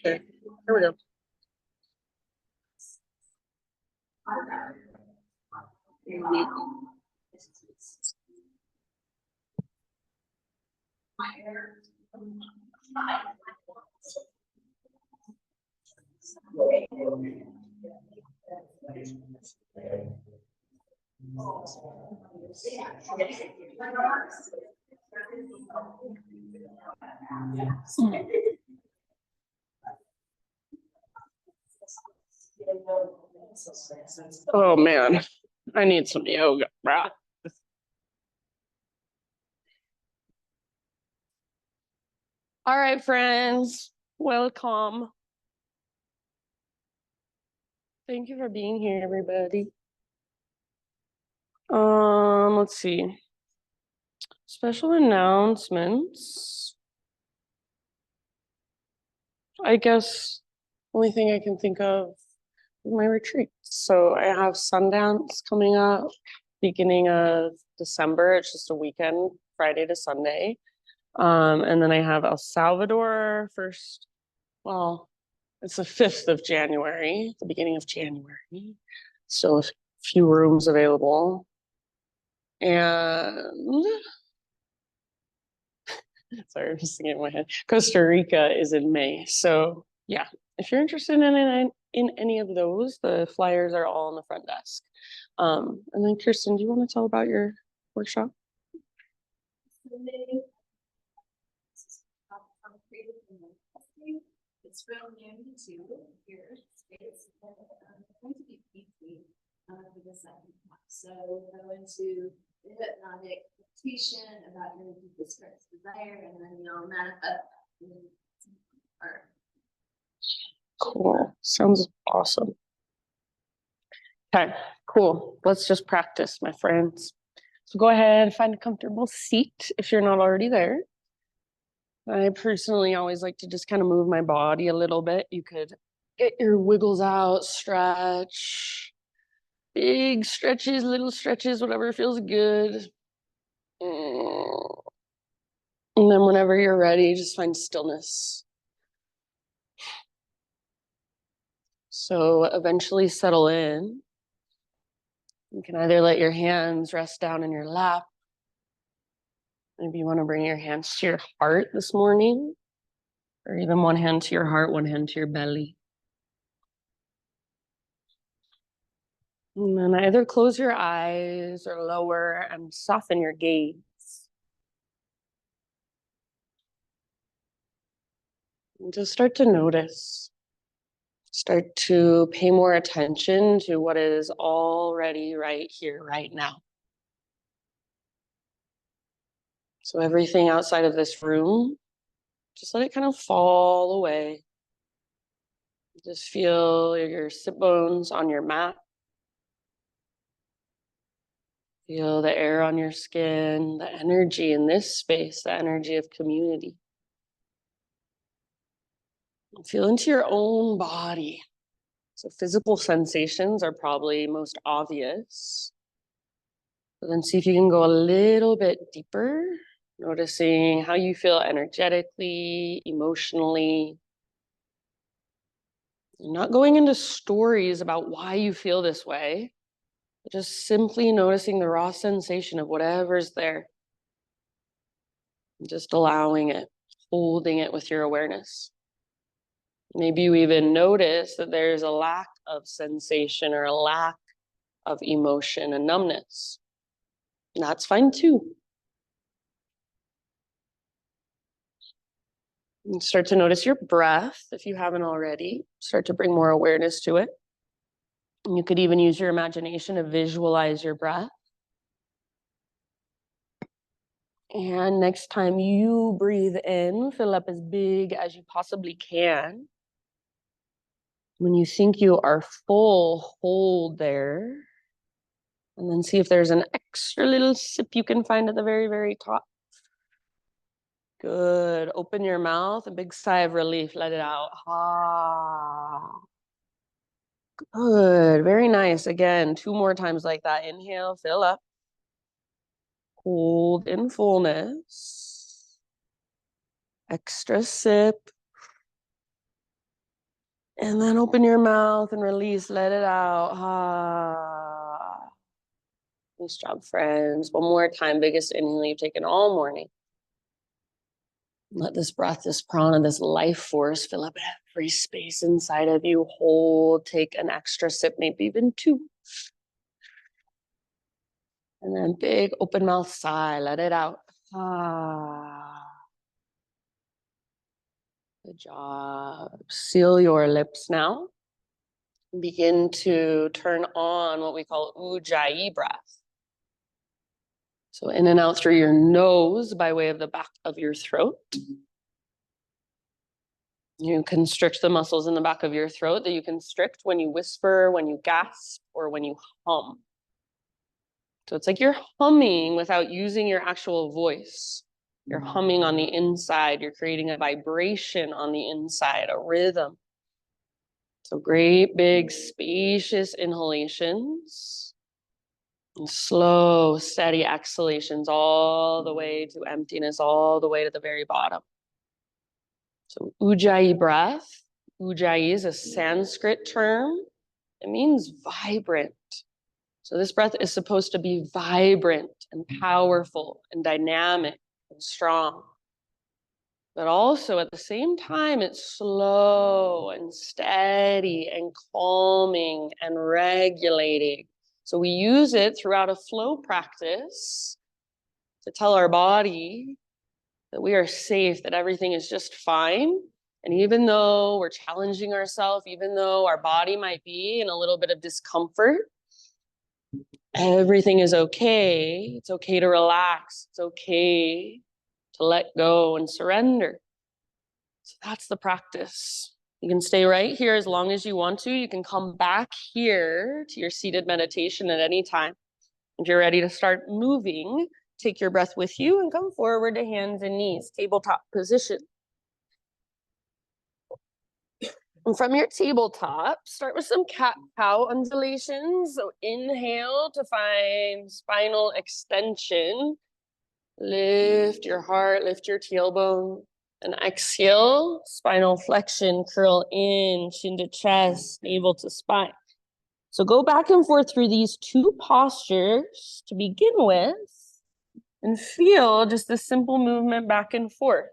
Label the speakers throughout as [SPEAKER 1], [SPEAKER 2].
[SPEAKER 1] Okay, here we go. Oh man, I need some yoga, bruh. All right, friends, welcome. Thank you for being here, everybody. Let's see. Special announcements. I guess only thing I can think of is my retreat. So I have Sundance coming up beginning of December. It's just a weekend, Friday to Sunday. And then I have El Salvador first. Well, it's the 5th of January, the beginning of January. Still a few rooms available. And sorry, I'm just thinking in my head. Costa Rica is in May. So yeah, if you're interested in any of those, the flyers are all on the front desk. And then Kirsten, do you want to tell about your workshop?
[SPEAKER 2] It's real new to your space. It's going to be weekly for the second half. So we'll go into the hypnotic meditation about your deepest desire, and then you'll manifest art.
[SPEAKER 1] Cool. Sounds awesome. Okay, cool. Let's just practice, my friends. So go ahead, find a comfortable seat if you're not already there. I personally always like to just kind of move my body a little bit. You could get your wiggles out, stretch, big stretches, little stretches, whatever feels good. And then whenever you're ready, just find stillness. So eventually settle in. You can either let your hands rest down in your lap. Maybe you want to bring your hands to your heart this morning, or even one hand to your heart, one hand to your belly. And then either close your eyes or lower and soften your gaze. And just start to notice. Start to pay more attention to what is already right here, right now. So everything outside of this room, just let it kind of fall away. Just feel your sit bones on your mat. Feel the air on your skin, the energy in this space, the energy of community. Feel into your own body. So physical sensations are probably most obvious. But then see if you can go a little bit deeper, noticing how you feel energetically, emotionally. You're not going into stories about why you feel this way, but just simply noticing the raw sensation of whatever's there. And just allowing it, holding it with your awareness. Maybe you even notice that there's a lack of sensation or a lack of emotion and numbness. And that's fine too. And start to notice your breath if you haven't already. Start to bring more awareness to it. And you could even use your imagination to visualize your breath. And next time you breathe in, fill up as big as you possibly can. When you think you are full, hold there. And then see if there's an extra little sip you can find at the very, very top. Good. Open your mouth, a big sigh of relief. Let it out. Ah. Good. Very nice. Again, 2 more times like that. Inhale, fill up. Hold in fullness. Extra sip. And then open your mouth and release, let it out. Ah. Nice job, friends. One more time, biggest inhale you've taken all morning. Let this breath, this prana, this life force fill up every space inside of you. Hold, take an extra sip, maybe even two. And then big open mouth sigh, let it out. Ah. Good job. Seal your lips now. Begin to turn on what we call Ujjayi breath. So in and out through your nose by way of the back of your throat. You constrict the muscles in the back of your throat that you constrict when you whisper, when you gasp, or when you hum. So it's like you're humming without using your actual voice. You're humming on the inside. You're creating a vibration on the inside, a rhythm. So great, big, spacious inhalations. And slow, steady exhalations all the way to emptiness, all the way to the very bottom. So Ujjayi breath. Ujjayi is a Sanskrit term. It means vibrant. So this breath is supposed to be vibrant and powerful and dynamic and strong. But also at the same time, it's slow and steady and calming and regulating. So we use it throughout a flow practice to tell our body that we are safe, that everything is just fine. And even though we're challenging ourselves, even though our body might be in a little bit of discomfort, everything is okay. It's okay to relax. It's okay to let go and surrender. So that's the practice. You can stay right here as long as you want to. You can come back here to your seated meditation at any time. If you're ready to start moving, take your breath with you and come forward to hands and knees, tabletop position. And from your tabletop, start with some cat-cow undulations. So inhale to find spinal extension. Lift your heart, lift your tailbone. And exhale, spinal flexion, curl in, chin to chest, navel to spine. So go back and forth through these two postures to begin with and feel just the simple movement back and forth.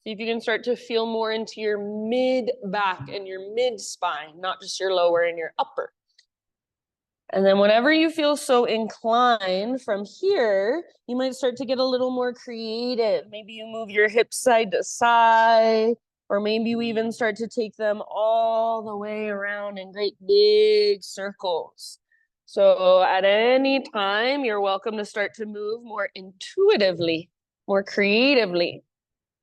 [SPEAKER 1] See if you can start to feel more into your mid back and your mid spine, not just your lower and your upper. And then whenever you feel so inclined from here, you might start to get a little more creative. Maybe you move your hips side to side, or maybe you even start to take them all the way around in great big circles. So at any time, you're welcome to start to move more intuitively, more creatively.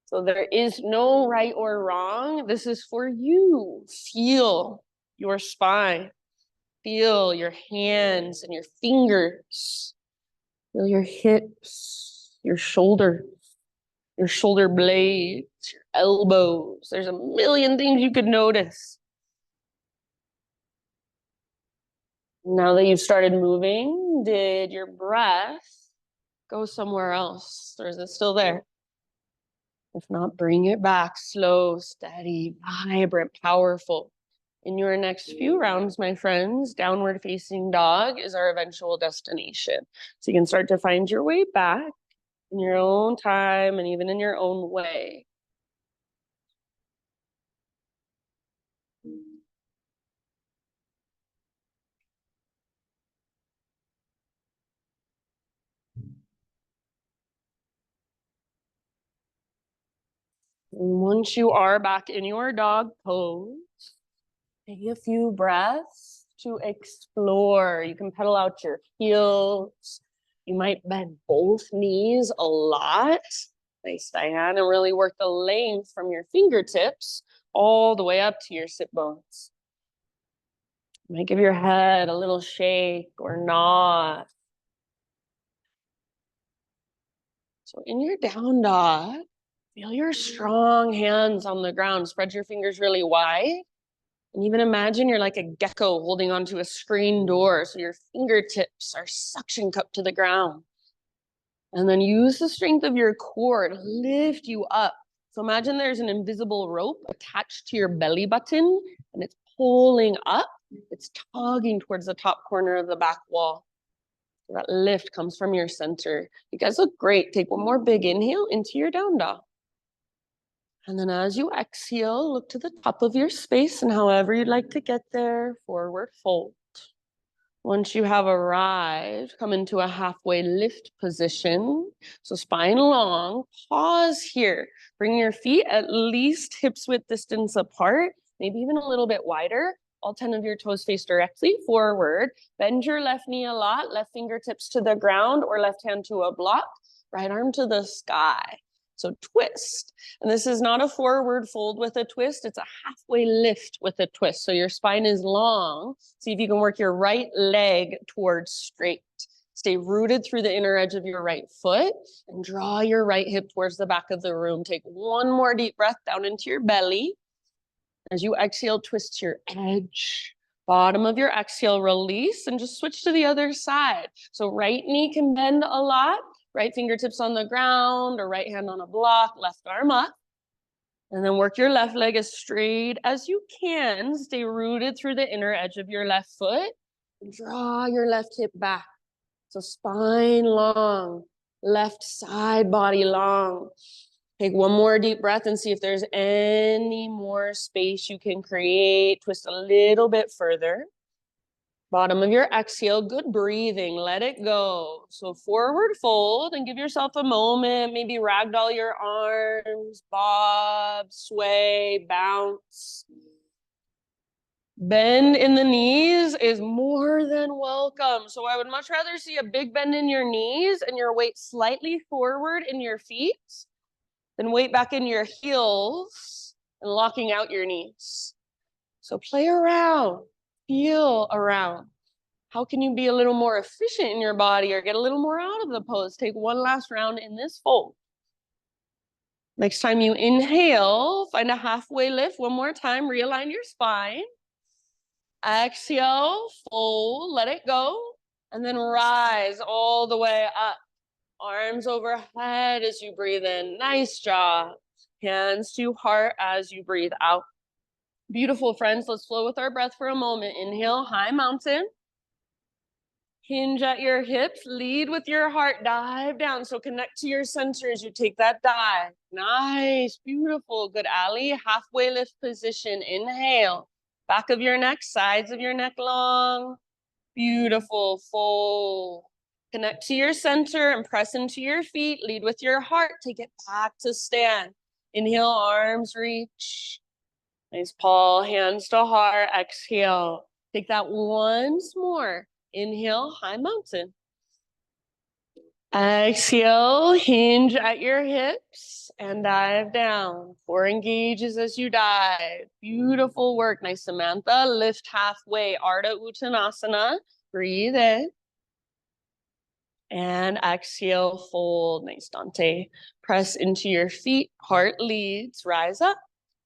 [SPEAKER 1] So there is no right or wrong. This is for you. Feel your spine. Feel your hands and your fingers. Feel your hips, your shoulder blades, your elbows. There's a million things you could notice. Now that you've started moving, did your breath go somewhere else? Or is it still there? If not, bring it back, slow, steady, vibrant, powerful. In your next few rounds, my friends, downward facing dog is our eventual destination. So you can start to find your way back in your own time and even in your own way. And once you are back in your dog pose, take a few breaths to explore. You can pedal out your heels. You might bend both knees a lot. Nice, Diane, and really work the length from your fingertips all the way up to your sit bones. You might give your head a little shake or nod. So in your down dog, feel your strong hands on the ground. Spread your fingers really wide. And even imagine you're like a gecko holding onto a screen door. So your fingertips are suction cupped to the ground. And then use the strength of your core to lift you up. So imagine there's an invisible rope attached to your belly button and it's pulling up. It's tugging towards the top corner of the back wall. So that lift comes from your center. You guys look great. Take one more big inhale into your down dog. And then as you exhale, look to the top of your space, and however you'd like to get there, forward fold. Once you have arrived, come into a halfway lift position. So spine long, pause here. Bring your feet at least hips width distance apart, maybe even a little bit wider. All 10 of your toes face directly forward. Bend your left knee a lot, left fingertips to the ground or left hand to a block, right arm to the sky. So twist. And this is not a forward fold with a twist. It's a halfway lift with a twist. So your spine is long. See if you can work your right leg towards straight. Stay rooted through the inner edge of your right foot and draw your right hip towards the back of the room. Take one more deep breath down into your belly. As you exhale, twist to your edge. Bottom of your exhale, release and just switch to the other side. So right knee can bend a lot. Right fingertips on the ground or right hand on a block, left arm up. And then work your left leg as straight as you can. Stay rooted through the inner edge of your left foot. And draw your left hip back. So spine long, left side body long. Take one more deep breath and see if there's any more space you can create. Twist a little bit further. Bottom of your exhale, good breathing, let it go. So forward fold and give yourself a moment, maybe ragdoll your arms, bob, sway, bounce. Bend in the knees is more than welcome. So I would much rather see a big bend in your knees and your weight slightly forward in your feet than weight back in your heels and locking out your knees. So play around. Feel around. How can you be a little more efficient in your body or get a little more out of the pose? Take one last round in this fold. Next time you inhale, find a halfway lift. One more time, realign your spine. Exhale, fold, let it go. And then rise all the way up. Arms overhead as you breathe in. Nice job. Hands to heart as you breathe out. Beautiful, friends. Let's flow with our breath for a moment. Inhale, high mountain. Hinge at your hips. Lead with your heart. Dive down. So connect to your center as you take that dive. Nice. Beautiful. Good, Ali. Halfway lift position. Inhale. Back of your neck. Sides of your neck long. Beautiful. Fold. Connect to your center and press into your feet. Lead with your heart. Take it back to stand. Inhale, arms reach. Nice, Paul, hands to heart, exhale. Take that once more. Inhale, high mountain. Exhale, hinge at your hips and dive down. Core engages as you dive. Beautiful work. Nice, Samantha. Lift halfway, Ardha Uttanasana. Breathe in. And exhale, fold. Nice, Dante. Press into your feet. Heart leads. Rise up.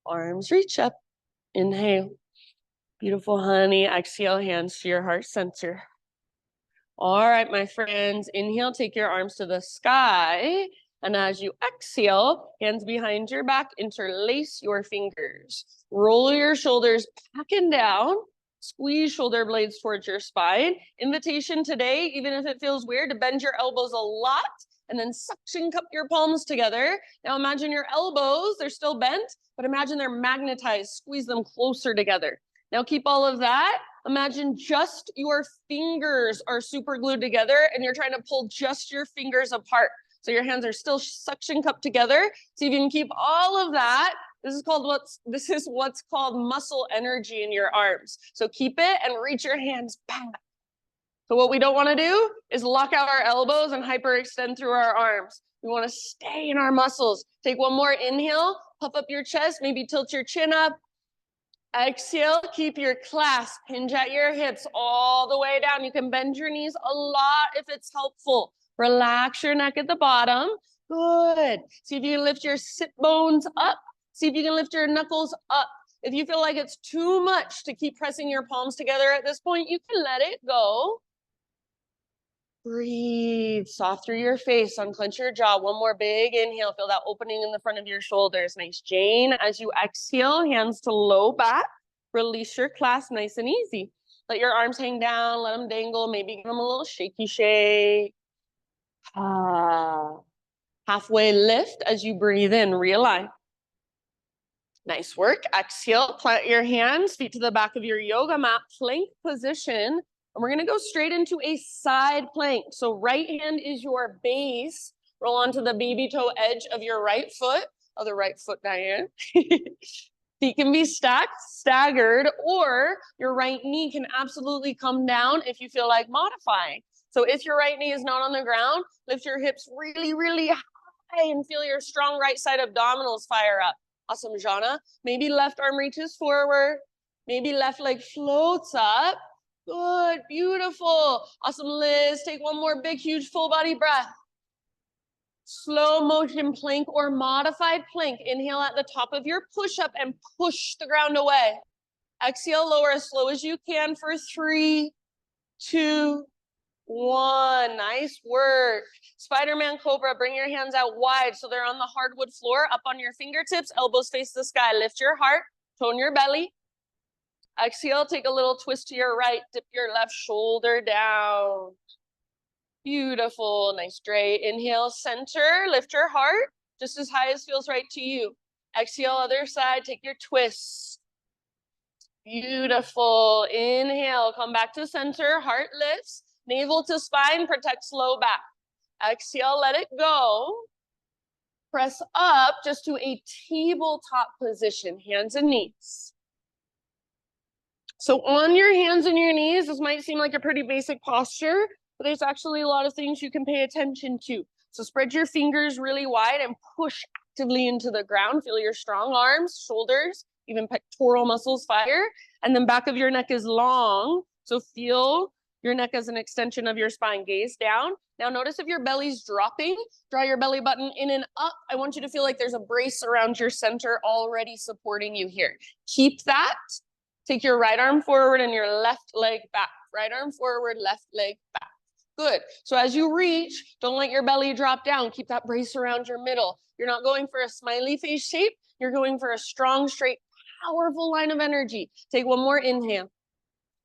[SPEAKER 1] Arms reach up. Inhale. Beautiful, honey. Exhale, hands to your heart center. All right, my friends. Inhale, take your arms to the sky. And as you exhale, hands behind your back, interlace your fingers. Roll your shoulders back and down. Squeeze shoulder blades towards your spine. Invitation today, even if it feels weird, to bend your elbows a lot and then suction cup your palms together. Now imagine your elbows, they're still bent, but imagine they're magnetized. Squeeze them closer together. Now keep all of that. Imagine just your fingers are super glued together and you're trying to pull just your fingers apart. So your hands are still suction cupped together. See if you can keep all of that. This is what's called muscle energy in your arms. So keep it and reach your hands back. So what we don't want to do is lock out our elbows and hyperextend through our arms. We want to stay in our muscles. Take one more inhale, puff up your chest, maybe tilt your chin up. Exhale, keep your clasp, hinge at your hips all the way down. You can bend your knees a lot if it's helpful. Relax your neck at the bottom. Good. See if you can lift your sit bones up. See if you can lift your knuckles up. If you feel like it's too much to keep pressing your palms together at this point, you can let it go. Breathe soft through your face, unclench your jaw. One more big inhale. Feel that opening in the front of your shoulders. Nice, Jane. As you exhale, hands to low back. Release your clasp nice and easy. Let your arms hang down, let them dangle, maybe give them a little shaky shake. Halfway lift as you breathe in, realign. Nice work. Exhale, plant your hands, feet to the back of your yoga mat, plank position. And we're gonna go straight into a side plank. So right hand is your base. Roll onto the baby toe edge of your right foot, other right foot, Diane. Feet can be stacked, staggered, or your right knee can absolutely come down if you feel like modifying. So if your right knee is not on the ground, lift your hips really, really high and feel your strong right side abdominals fire up. Awesome, Jana. Maybe left arm reaches forward. Maybe left leg floats up. Good, beautiful. Awesome, Liz. Take one more big, huge, full body breath. Slow motion plank or modified plank. Inhale at the top of your push-up and push the ground away. Exhale, lower as slow as you can for 3, 2, 1. Nice work. Spider-Man Cobra, bring your hands out wide so they're on the hardwood floor, up on your fingertips, elbows face the sky. Lift your heart, tone your belly. Exhale, take a little twist to your right, dip your left shoulder down. Beautiful, nice straight. Inhale, center, lift your heart, just as high as feels right to you. Exhale, other side, take your twist. Beautiful. Inhale, come back to center, heart lifts, navel to spine, protects low back. Exhale, let it go. Press up just to a tabletop position, hands and knees. So on your hands and your knees, this might seem like a pretty basic posture, but there's actually a lot of things you can pay attention to. So spread your fingers really wide and push actively into the ground. Feel your strong arms, shoulders, even pectoral muscles fire. And then back of your neck is long. So feel your neck as an extension of your spine. Gaze down. Now notice if your belly's dropping, draw your belly button in and up. I want you to feel like there's a brace around your center already supporting you here. Keep that. Take your right arm forward and your left leg back. Right arm forward, left leg back. Good. So as you reach, don't let your belly drop down. Keep that brace around your middle. You're not going for a smiley face shape. You're going for a strong, straight, powerful line of energy. Take one more inhale.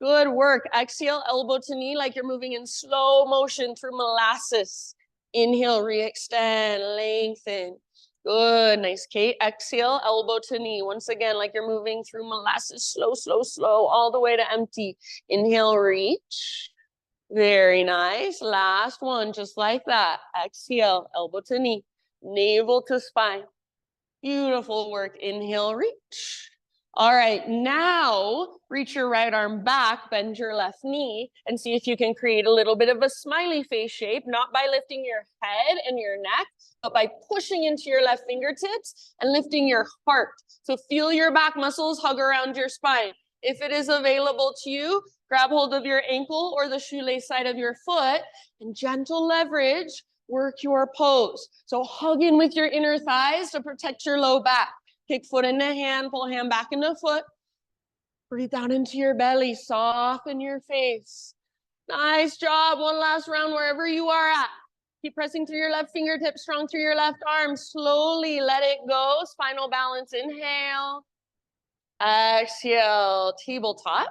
[SPEAKER 1] Good work. Exhale, elbow to knee like you're moving in slow motion through molasses. Inhale, re-extend, lengthen. Good, nice, Kate. Exhale, elbow to knee. Once again, like you're moving through molasses, slow, slow, slow, all the way to empty. Inhale, reach. Very nice. Last one, just like that. Exhale, elbow to knee, navel to spine. Beautiful work. Inhale, reach. All right, now reach your right arm back, bend your left knee, and see if you can create a little bit of a smiley face shape, not by lifting your head and your neck, but by pushing into your left fingertips and lifting your heart. So feel your back muscles hug around your spine. If it is available to you, grab hold of your ankle or the shoelace side of your foot and gentle leverage, work your pose. So hug in with your inner thighs to protect your low back. Kick foot into hand, pull hand back into foot. Breathe down into your belly, soften your face. Nice job. One last round wherever you are at. Keep pressing through your left fingertips, strong through your left arm. Slowly let it go. Spinal balance, inhale. Exhale, tabletop.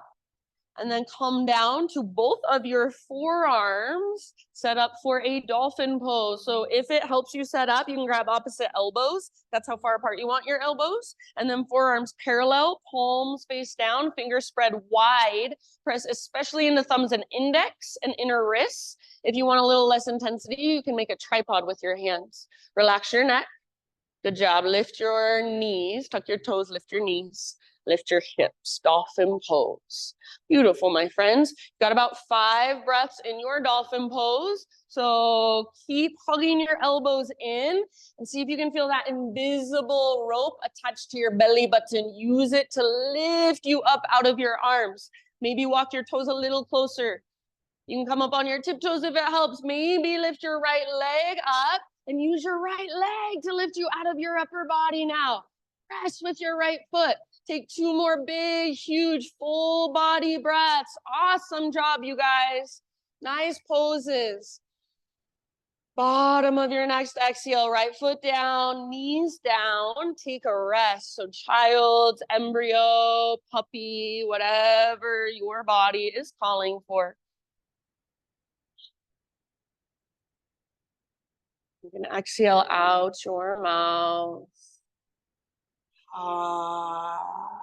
[SPEAKER 1] And then come down to both of your forearms, set up for a dolphin pose. So if it helps you set up, you can grab opposite elbows. That's how far apart you want your elbows. And then forearms parallel, palms face down, fingers spread wide. Press especially into thumbs and index and inner wrists. If you want a little less intensity, you can make a tripod with your hands. Relax your neck. Good job. Lift your knees, tuck your toes, lift your knees. Lift your hips, dolphin pose. Beautiful, my friends. Got about 5 breaths in your dolphin pose. So keep hugging your elbows in and see if you can feel that invisible rope attached to your belly button. Use it to lift you up out of your arms. Maybe walk your toes a little closer. You can come up on your tiptoes if it helps. Maybe lift your right leg up and use your right leg to lift you out of your upper body now. Press with your right foot. Take 2 more big, huge, full body breaths. Awesome job, you guys. Nice poses. Bottom of your next exhale, right foot down, knees down, take a rest. So child, embryo, puppy, whatever your body is calling for. You can exhale out your mouth. Ah.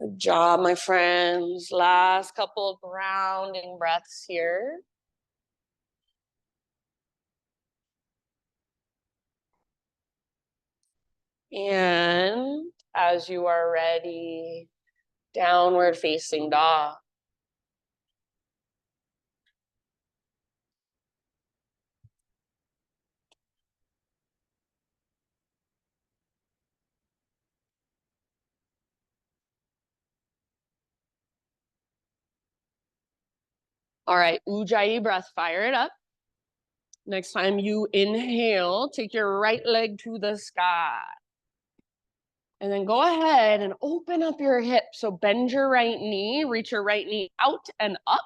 [SPEAKER 1] Good job, my friends. Last couple of grounding breaths here. And as you are ready, downward facing dog. All right, Ujjayi breath, fire it up. Next time you inhale, take your right leg to the sky. And then go ahead and open up your hips. So bend your right knee, reach your right knee out and up.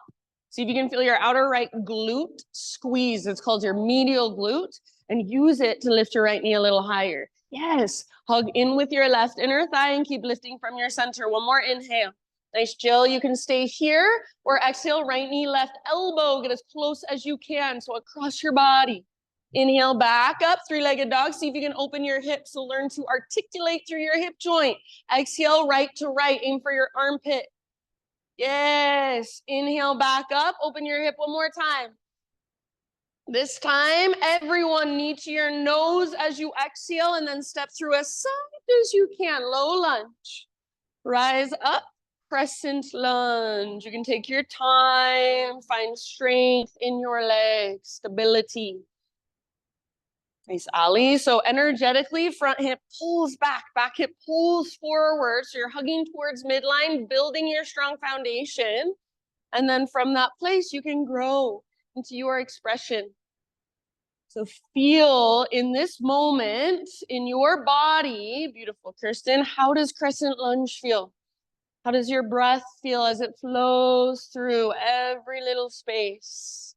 [SPEAKER 1] See if you can feel your outer right glute squeeze. It's called your medial glute, and use it to lift your right knee a little higher. Yes, hug in with your left inner thigh and keep lifting from your center. One more inhale. Nice, Jill. You can stay here or exhale, right knee, left elbow. Get as close as you can, so across your body. Inhale, back up, three-legged dog. See if you can open your hips. So learn to articulate through your hip joint. Exhale, right to right. Aim for your armpit. Yes. Inhale, back up. Open your hip one more time. This time, everyone, knee to your nose as you exhale, and then step through as soft as you can. Low lunge. Rise up. Crescent lunge. You can take your time. Find strength in your legs. Stability. Nice, Ali. So energetically, front hip pulls back, back hip pulls forward. So you're hugging towards midline, building your strong foundation. And then from that place, you can grow into your expression. So feel in this moment in your body, beautiful Kirsten, how does crescent lunge feel? How does your breath feel as it flows through every little space?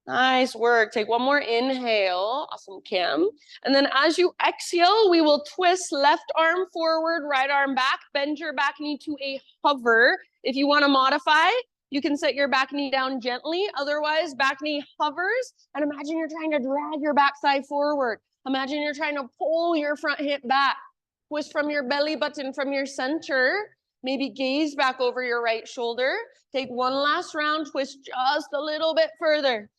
[SPEAKER 1] Nice work. Take one more inhale. Awesome, Kim. And then as you exhale, we will twist left arm forward, right arm back. Bend your back knee to a hover. If you want to modify, you can set your back knee down gently. Otherwise, back knee hovers. And imagine you're trying to drag your backside forward. Imagine you're trying to pull your front hip back. Twist from your belly button, from your center. Maybe gaze back over your right shoulder. Take one last round. Twist just a little bit further.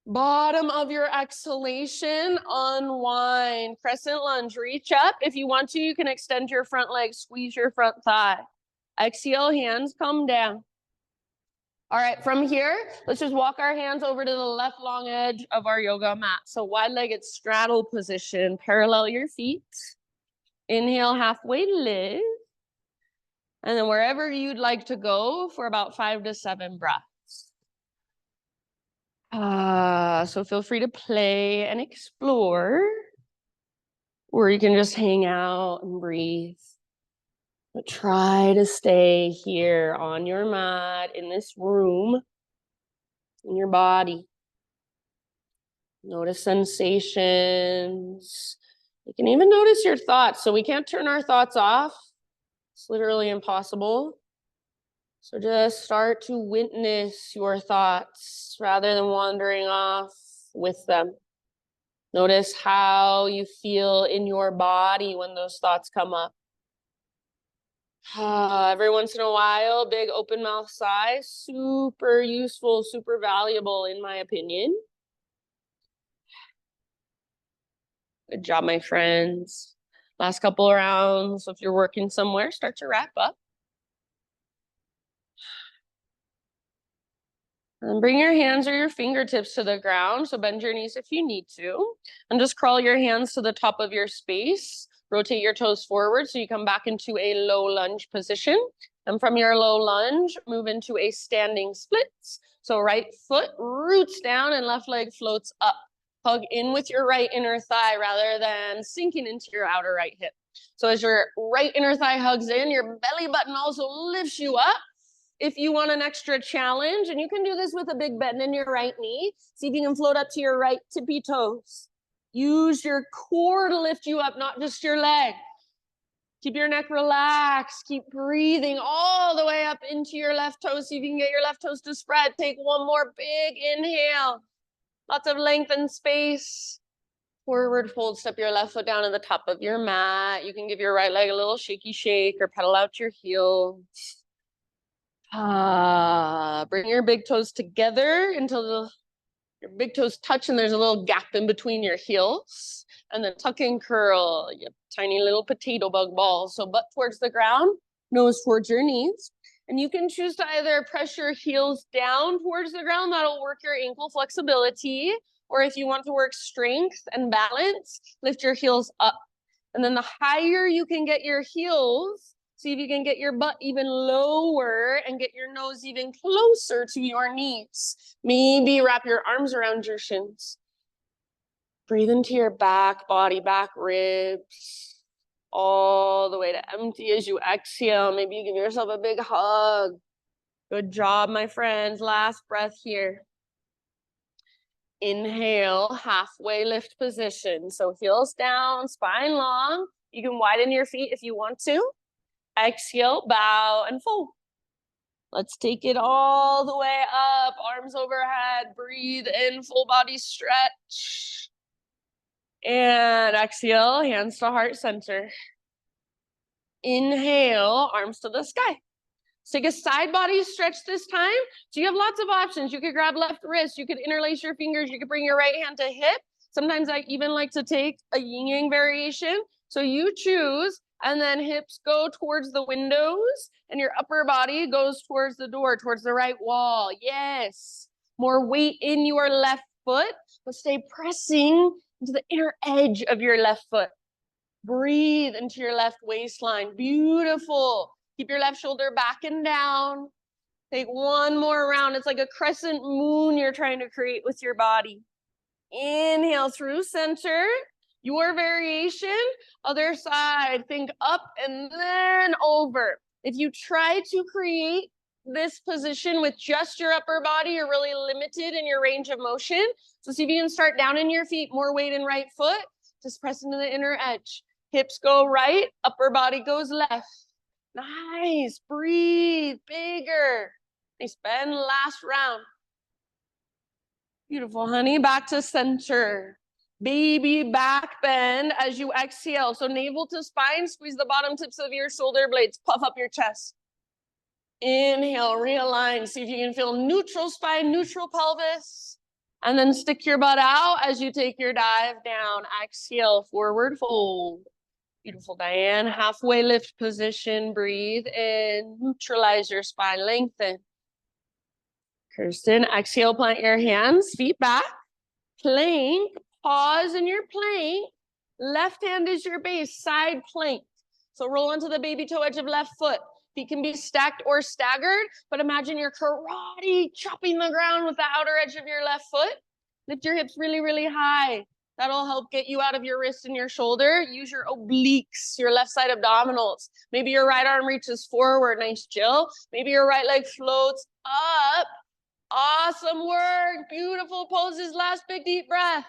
[SPEAKER 1] Bottom of your exhalation, unwind. Crescent lunge, reach up. If you want to, you can extend your front leg, squeeze your front thigh. Exhale, hands come down. All right, from here, let's just walk our hands over to the left long edge of our yoga mat. So wide-legged straddle position, parallel your feet. Inhale, halfway lift. And then wherever you'd like to go for about 5 to 7 breaths. So feel free to play and explore, or you can just hang out and breathe. But try to stay here on your mat, in this room, in your body. Notice sensations. You can even notice your thoughts. So we can't turn our thoughts off. It's literally impossible. So just start to witness your thoughts rather than wandering off with them. Notice how you feel in your body when those thoughts come up. Every once in a while, big open mouth sigh, super useful, super valuable in my opinion. Good job, my friends. Last couple of rounds. So if you're working somewhere, start to wrap up. And bring your hands or your fingertips to the ground. So bend your knees if you need to. And just crawl your hands to the top of your space. Rotate your toes forward so you come back into a low lunge position. And from your low lunge, move into a standing split. So right foot roots down and left leg floats up. Hug in with your right inner thigh rather than sinking into your outer right hip. So as your right inner thigh hugs in, your belly button also lifts you up. If you want an extra challenge, and you can do this with a big bend in your right knee, see if you can float up to your right tippy toes. Use your core to lift you up, not just your leg. Keep your neck relaxed. Keep breathing all the way up into your left toes. See if you can get your left toes to spread. Take one more big inhale. Lots of length and space. Forward fold, step your left foot down to the top of your mat. You can give your right leg a little shaky shake or pedal out your heel. Bring your big toes together until your big toes touch and there's a little gap in between your heels. And then tuck and curl, you tiny little potato bug ball. So butt towards the ground, nose towards your knees. And you can choose to either press your heels down towards the ground, that'll work your ankle flexibility. Or if you want to work strength and balance, lift your heels up. And then the higher you can get your heels, see if you can get your butt even lower and get your nose even closer to your knees. Maybe wrap your arms around your shins. Breathe into your back body, back ribs, all the way to empty as you exhale. Maybe you give yourself a big hug. Good job, my friends. Last breath here. Inhale, halfway lift position. So heels down, spine long. You can widen your feet if you want to. Exhale, bow and fold. Let's take it all the way up, arms overhead. Breathe in, full body stretch. And exhale, hands to heart center. Inhale, arms to the sky. Take a side body stretch this time. So you have lots of options. You could grab left wrist. You could interlace your fingers. You could bring your right hand to hip. Sometimes I even like to take a yin yang variation. So you choose, and then hips go towards the windows and your upper body goes towards the door, towards the right wall. Yes. More weight in your left foot, but stay pressing into the inner edge of your left foot. Breathe into your left waistline. Beautiful. Keep your left shoulder back and down. Take one more round. It's like a crescent moon you're trying to create with your body. Inhale through center. Your variation. Other side. Think up and then over. If you try to create this position with just your upper body, you're really limited in your range of motion. So see if you can start down in your feet, more weight in right foot. Just press into the inner edge. Hips go right, upper body goes left. Nice, breathe, bigger. Nice bend, last round. Beautiful, honey, back to center. Baby back bend as you exhale. So navel to spine, squeeze the bottom tips of your shoulder blades, puff up your chest. Inhale, realign. See if you can feel neutral spine, neutral pelvis. And then stick your butt out as you take your dive down. Exhale, forward fold. Beautiful, Diane. Halfway lift position. Breathe in. Neutralize your spine. Lengthen. Kirsten, exhale, plant your hands. Feet back. Plank. Pause in your plank. Left hand is your base. Side plank. So roll onto the baby toe edge of left foot. Feet can be stacked or staggered, but imagine you're karate chopping the ground with the outer edge of your left foot. Lift your hips really, really high. That'll help get you out of your wrist and your shoulder. Use your obliques, your left side abdominals. Maybe your right arm reaches forward. Nice, Jill. Maybe your right leg floats up. Awesome work. Beautiful poses. Last big deep breath.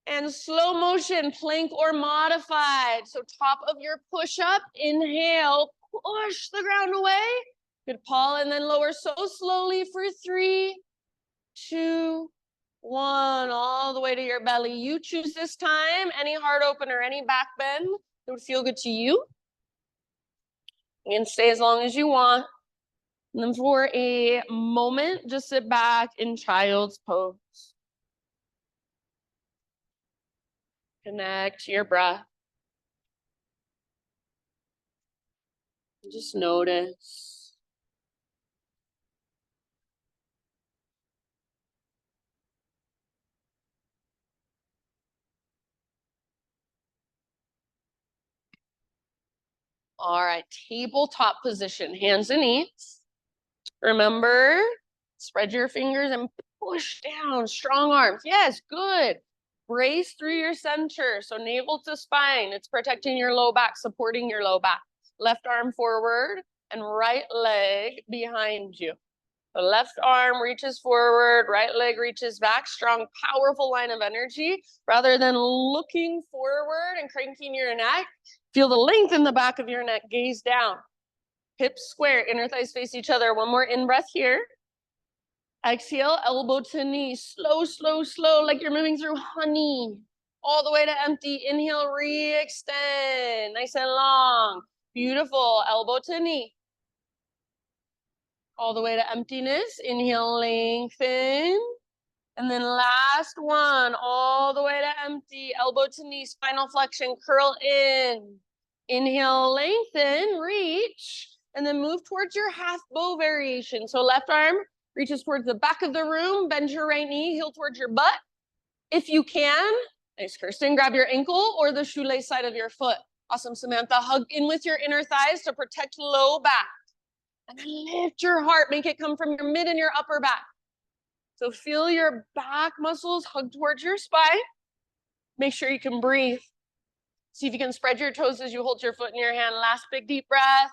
[SPEAKER 1] And slow motion, plank or modified. So top of your push-up, inhale, push the ground away. Good, Paul, and then lower so slowly for 3, 2, 1, all the way to your belly. You choose this time, any heart open or any back bend that would feel good to you. You can stay as long as you want. And then for a moment, just sit back in child's pose. Connect to your breath. Just notice. All right, tabletop position, hands and knees. Remember, spread your fingers and push down, strong arms. Yes, good. Brace through your center. So navel to spine. It's protecting your low back, supporting your low back. Left arm forward and right leg behind you. The left arm reaches forward, right leg reaches back. Strong, powerful line of energy. Rather than looking forward and cranking your neck, feel the length in the back of your neck. Gaze down. Hips square, inner thighs face each other. One more in-breath here. Exhale, elbow to knee. Slow, slow, slow, like you're moving through honey. All the way to empty. Inhale, re-extend. Nice and long. Beautiful. Elbow to knee. All the way to emptiness. Inhale, lengthen. And then last one, all the way to empty. Elbow to knee, spinal flexion, curl in. Inhale, lengthen, reach. And then move towards your half bow variation. So left arm reaches towards the back of the room. Bend your right knee, heel towards your butt. If you can, nice, Kirsten, grab your ankle or the shoelace side of your foot. Awesome, Samantha. Hug in with your inner thighs to protect low back. And then lift your heart. Make it come from your mid and your upper back. So feel your back muscles hug towards your spine. Make sure you can breathe. See if you can spread your toes as you hold your foot in your hand. Last big deep breath.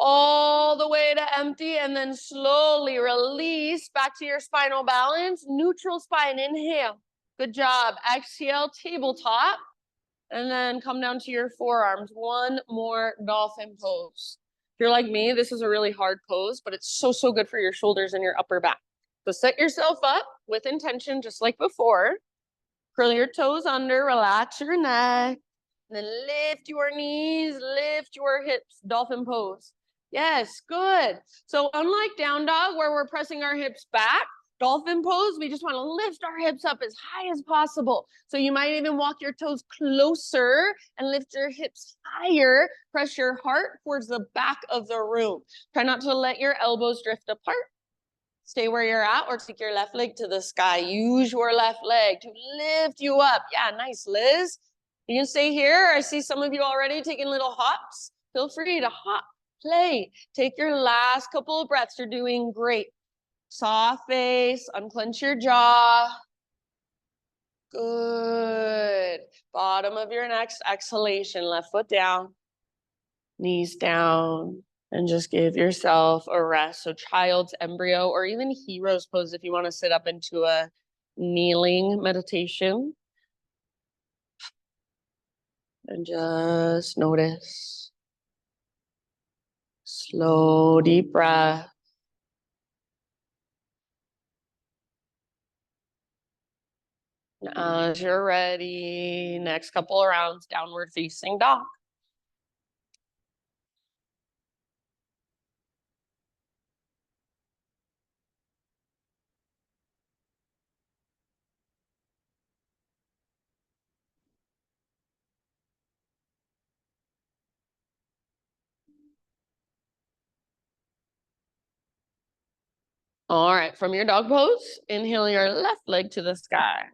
[SPEAKER 1] All the way to empty, and then slowly release back to your spinal balance. Neutral spine, inhale. Good job. Exhale, tabletop. And then come down to your forearms. One more dolphin pose. If you're like me, this is a really hard pose, but it's so, so good for your shoulders and your upper back. So set yourself up with intention, just like before. Curl your toes under, relax your neck. And then lift your knees, lift your hips, dolphin pose. Yes, good. So unlike down dog, where we're pressing our hips back, dolphin pose, we just want to lift our hips up as high as possible. So you might even walk your toes closer and lift your hips higher. Press your heart towards the back of the room. Try not to let your elbows drift apart. Stay where you're at or take your left leg to the sky. Use your left leg to lift you up. Yeah, nice, Liz. You can stay here. I see some of you already taking little hops. Feel free to hop, play. Take your last couple of breaths. You're doing great. Soft face, unclench your jaw. Good. Bottom of your next exhalation, left foot down, knees down. And just give yourself a rest. So child's embryo or even hero's pose if you want to sit up into a kneeling meditation. And just notice. Slow, deep breath. And as you're ready, next couple of rounds, downward facing dog. All right, from your dog pose, inhale your left leg to the sky.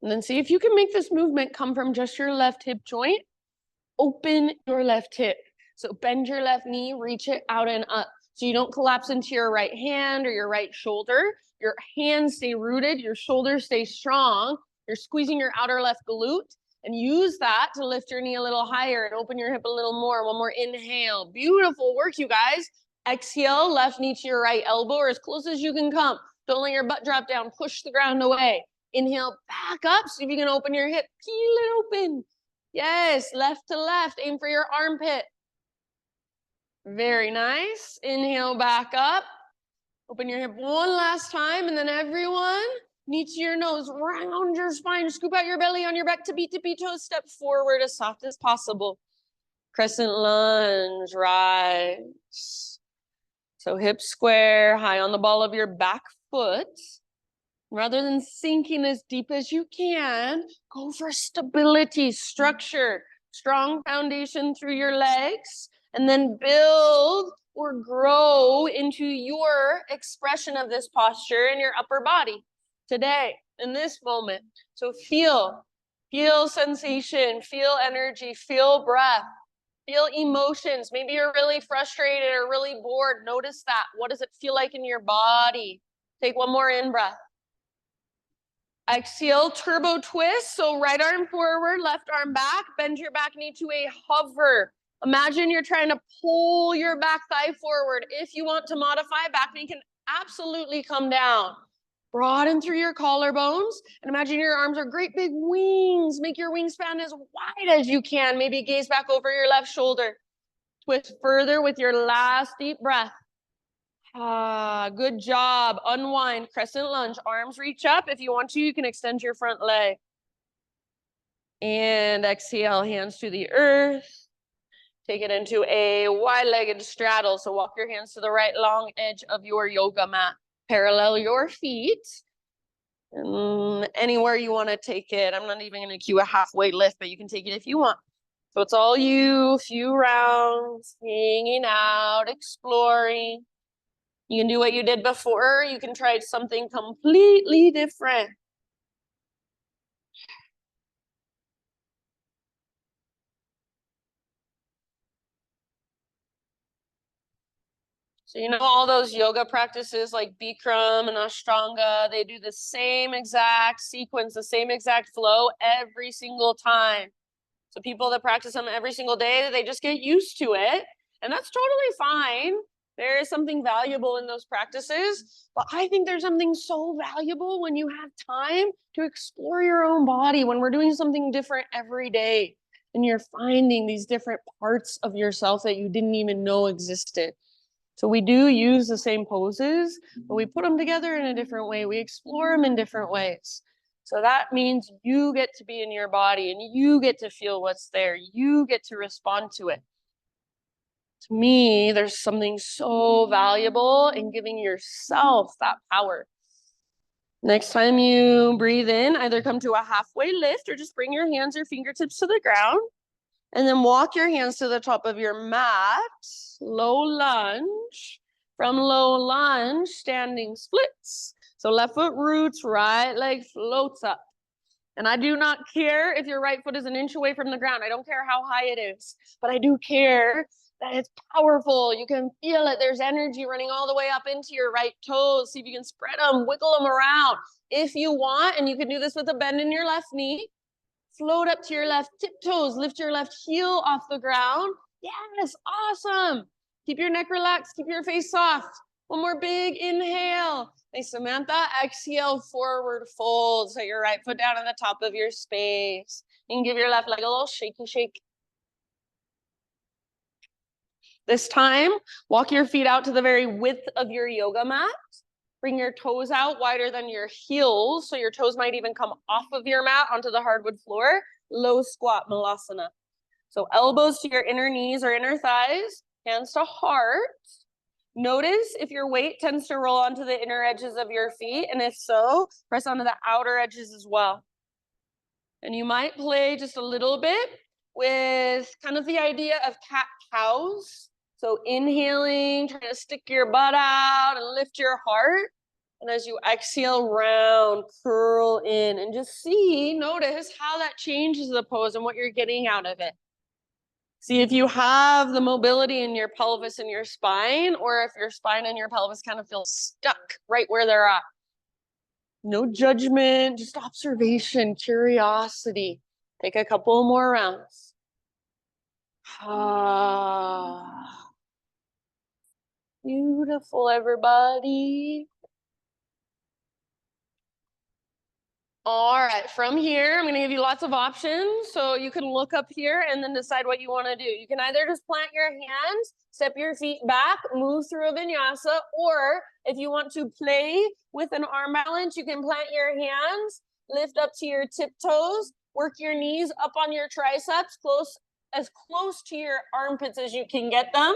[SPEAKER 1] And then see if you can make this movement come from just your left hip joint. Open your left hip. So bend your left knee, reach it out and up. So you don't collapse into your right hand or your right shoulder. Your hands stay rooted, your shoulders stay strong. You're squeezing your outer left glute. And use that to lift your knee a little higher and open your hip a little more. One more inhale. Beautiful work, you guys. Exhale, left knee to your right elbow or as close as you can come. Don't let your butt drop down. Push the ground away. Inhale, back up. See if you can open your hip. Peel it open. Yes, left to left. Aim for your armpit. Very nice. Inhale, back up. Open your hip one last time. And then everyone, knee to your nose. Round your spine. Scoop out your belly on your back. Tippy toes. Step forward as soft as possible. Crescent lunge. Rise. So hips square, high on the ball of your back foot. Rather than sinking as deep as you can, go for stability, structure, strong foundation through your legs, and then build or grow into your expression of this posture in your upper body today, in this moment. So feel sensation, feel energy, feel breath, feel emotions. Maybe you're really frustrated or really bored. Notice that. What does it feel like in your body? Take one more in-breath. Exhale, turbo twist. So right arm forward, left arm back. Bend your back knee to a hover. Imagine you're trying to pull your back thigh forward. If you want to modify, back knee can absolutely come down. Broaden through your collarbones and imagine your arms are great big wings. Make your wingspan as wide as you can. Maybe gaze back over your left shoulder. Twist further with your last deep breath. Ah, good job. Unwind, crescent lunge. Arms reach up. If you want to, you can extend your front leg. And exhale, hands to the earth. Take it into a wide-legged straddle. So walk your hands to the right long edge of your yoga mat. Parallel your feet. And anywhere you want to take it. I'm not even going to cue a halfway lift, but you can take it if you want. So it's all you, few rounds, hanging out, exploring. You can do what you did before. You can try something completely different. So you know all those yoga practices like Bikram and Ashtanga, they do the same exact sequence, the same exact flow every single time. So people that practice them every single day, they just get used to it. And that's totally fine. There is something valuable in those practices, but I think there's something so valuable when you have time to explore your own body, when we're doing something different every day, and you're finding these different parts of yourself that you didn't even know existed. So we do use the same poses, but we put them together in a different way. We explore them in different ways. So that means you get to be in your body and you get to feel what's there. You get to respond to it. To me, there's something so valuable in giving yourself that power. Next time you breathe in, either come to a halfway lift or just bring your hands or fingertips to the ground. And then walk your hands to the top of your mat, low lunge. From low lunge, standing splits. So left foot roots, right leg floats up. And I do not care if your right foot is an inch away from the ground. I don't care how high it is, but I do care that it's powerful. You can feel it. There's energy running all the way up into your right toes. See if you can spread them, wiggle them around. If you want, and you can do this with a bend in your left knee, float up to your left tiptoes, lift your left heel off the ground. Yes, awesome. Keep your neck relaxed, keep your face soft. One more big inhale. Nice, Samantha. Exhale, forward fold. Set your right foot down on the top of your space. You can give your left leg a little shaky shake. This time, walk your feet out to the very width of your yoga mat. Bring your toes out wider than your heels, so your toes might even come off of your mat onto the hardwood floor. Low squat, Malasana. So elbows to your inner knees or inner thighs, hands to heart. Notice if your weight tends to roll onto the inner edges of your feet, and if so, press onto the outer edges as well. And you might play just a little bit with kind of the idea of cat-cows. So inhaling, trying to stick your butt out and lift your heart. And as you exhale, round, curl in, and just notice how that changes the pose and what you're getting out of it. See if you have the mobility in your pelvis and your spine, or if your spine and your pelvis kind of feel stuck right where they're at. No judgment, just observation, curiosity. Take a couple more rounds. Beautiful, everybody. All right, from here, I'm going to give you lots of options. So you can look up here and then decide what you want to do. You can either just plant your hands, step your feet back, move through a vinyasa, or if you want to play with an arm balance, you can plant your hands, lift up to your tiptoes, work your knees up on your triceps, as close to your armpits as you can get them,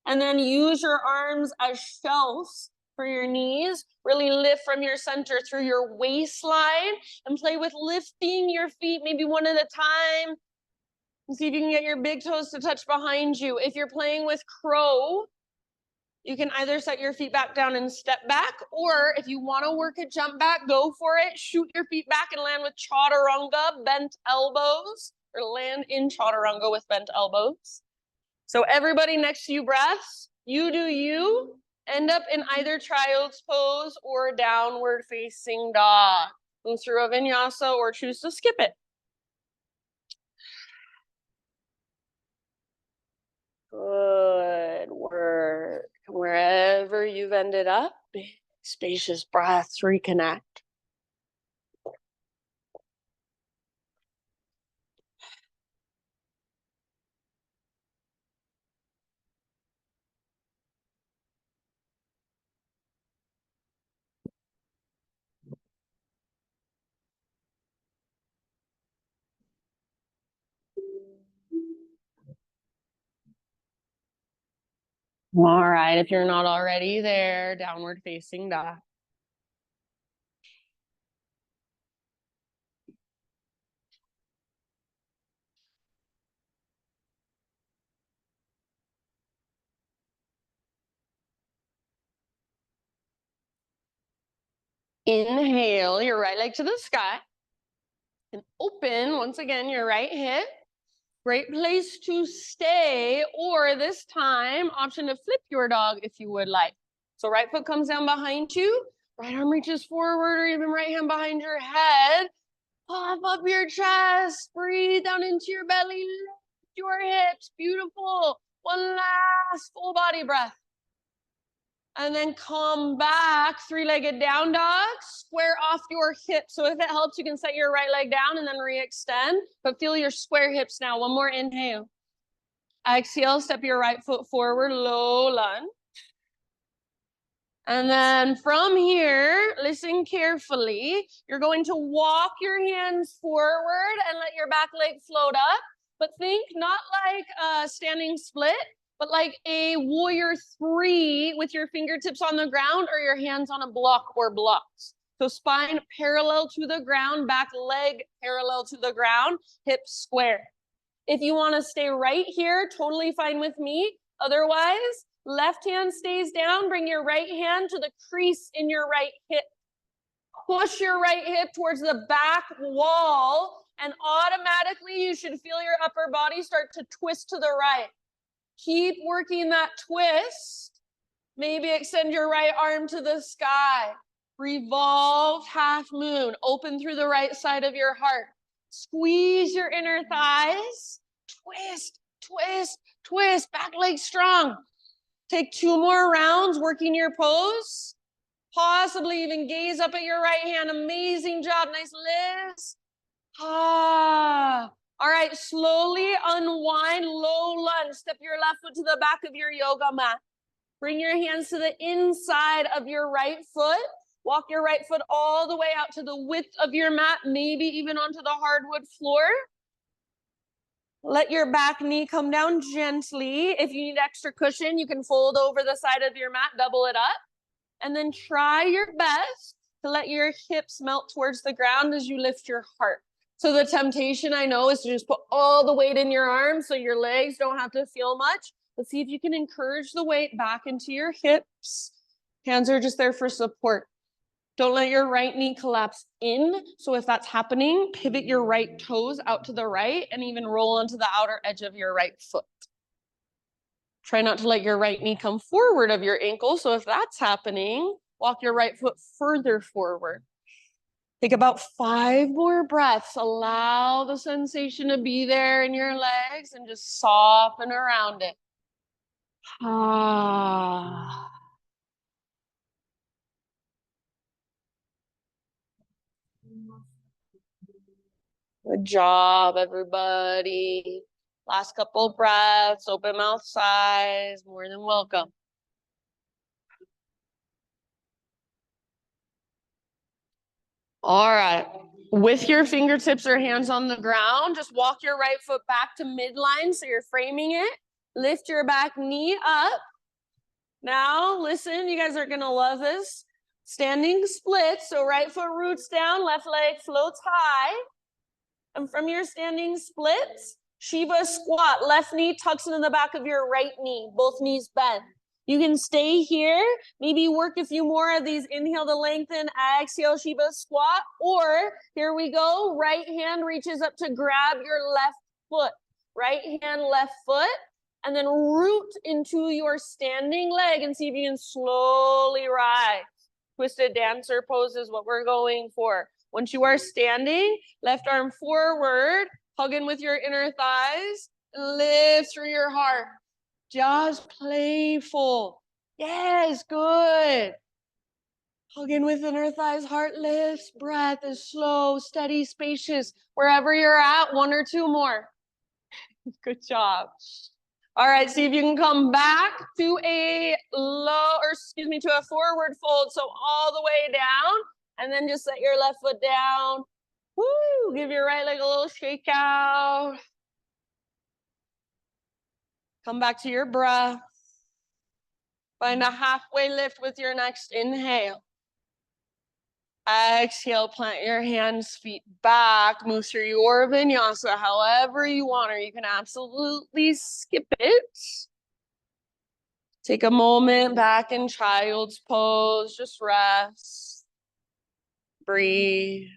[SPEAKER 1] and then use your arms as shelves for your knees. Really lift from your center through your waistline and play with lifting your feet maybe one at a time. And see if you can get your big toes to touch behind you. If you're playing with crow, you can either set your feet back down and step back, or if you want to work a jump back, go for it. Shoot your feet back and land with chaturanga, bent elbows, or land in chaturanga with bent elbows. So everybody, next few breaths, you do you. End up in either child's pose or downward facing dog. and through a vinyasa or choose to skip it. Good work. Wherever you've ended up, big spacious breaths, reconnect. All right, if you're not already there, downward facing dog. Inhale your right leg to the sky. And open, once again, your right hip. Great place to stay, or this time, option to flip your dog if you would like. So right foot comes down behind you, right arm reaches forward, or even right hand behind your head. Puff up your chest, breathe down into your belly, lift your hips, beautiful. One last full body breath. And then come back, three-legged down dog, square off your hips. So if it helps, you can set your right leg down and then re-extend, but feel your square hips now. One more inhale. Exhale, step your right foot forward, low lunge. And then from here, listen carefully. You're going to walk your hands forward and let your back leg float up, but think not like a standing split, but like a warrior three with your fingertips on the ground or your hands on a block or blocks. So spine parallel to the ground, back leg parallel to the ground, hips square. If you want to stay right here, totally fine with me. Otherwise, left hand stays down, bring your right hand to the crease in your right hip. Push your right hip towards the back wall, and automatically you should feel your upper body start to twist to the right. Keep working that twist. Maybe extend your right arm to the sky. Revolve half moon. Open through the right side of your heart. Squeeze your inner thighs. Twist, twist, twist. Back leg strong. Take 2 more rounds working your pose. Possibly even gaze up at your right hand. Amazing job. Nice lift. Ah. All right, slowly unwind, low lunge. Step your left foot to the back of your yoga mat. Bring your hands to the inside of your right foot. Walk your right foot all the way out to the width of your mat, maybe even onto the hardwood floor. Let your back knee come down gently. If you need extra cushion, you can fold over the side of your mat, double it up. And then try your best to let your hips melt towards the ground as you lift your heart. So the temptation, I know, is to just put all the weight in your arms so your legs don't have to feel much. But see if you can encourage the weight back into your hips. Hands are just there for support. Don't let your right knee collapse in. So if that's happening, pivot your right toes out to the right and even roll onto the outer edge of your right foot. Try not to let your right knee come forward of your ankle. So if that's happening, walk your right foot further forward. Take about 5 more breaths. Allow the sensation to be there in your legs and just soften around it. Ah. Good job, everybody. Last couple breaths, open mouth sighs, more than welcome. All right. With your fingertips or hands on the ground, just walk your right foot back to midline so you're framing it. Lift your back knee up. Now, listen, you guys are going to love this. Standing split, so right foot roots down, left leg floats high. And from your standing splits, Shiva squat, left knee tucks into the back of your right knee, both knees bent. You can stay here, maybe work a few more of these. Inhale to lengthen, exhale, Shiva squat, or here we go, right hand reaches up to grab your left foot. Right hand, left foot, and then root into your standing leg and see if you can slowly rise. Twisted dancer pose is what we're going for. Once you are standing, left arm forward, hug in with your inner thighs, and lift through your heart. Just playful. Yes, good. Hug in with inner thighs, heart lifts, breath is slow, steady, spacious. Wherever you're at, one or two more. Good job. All right, see if you can come back to a to a forward fold. So all the way down, and then just set your left foot down. Woo, give your right leg a little shake out. Come back to your breath. Find a halfway lift with your next inhale. Exhale, plant your hands, feet back, move through your vinyasa however you want, or you can absolutely skip it. Take a moment back in child's pose, just rest, breathe.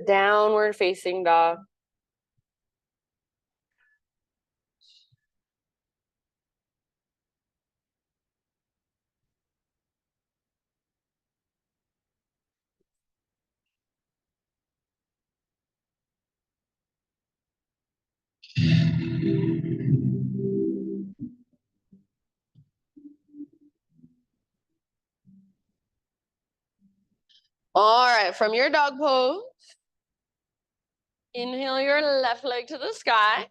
[SPEAKER 1] Downward facing dog. All right, from your dog pose, inhale your left leg to the sky,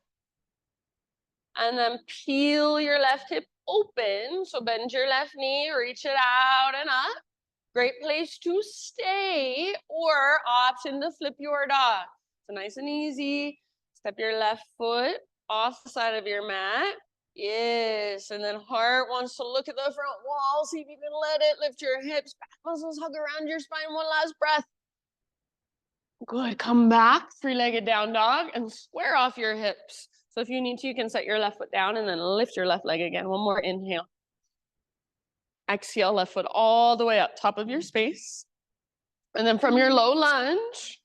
[SPEAKER 1] and then peel your left hip open. So bend your left knee, reach it out and up. Great place to stay, or option to flip your dog. So nice and easy. Step your left foot off the side of your mat. Yes, and then heart wants to look at the front wall. See if you can let it lift your hips, back muscles hug around your spine. One last breath. Good, come back, three-legged down dog, and square off your hips. So if you need to, you can set your left foot down and then lift your left leg again. One more inhale. Exhale, left foot all the way up, top of your space. And then from your low lunge,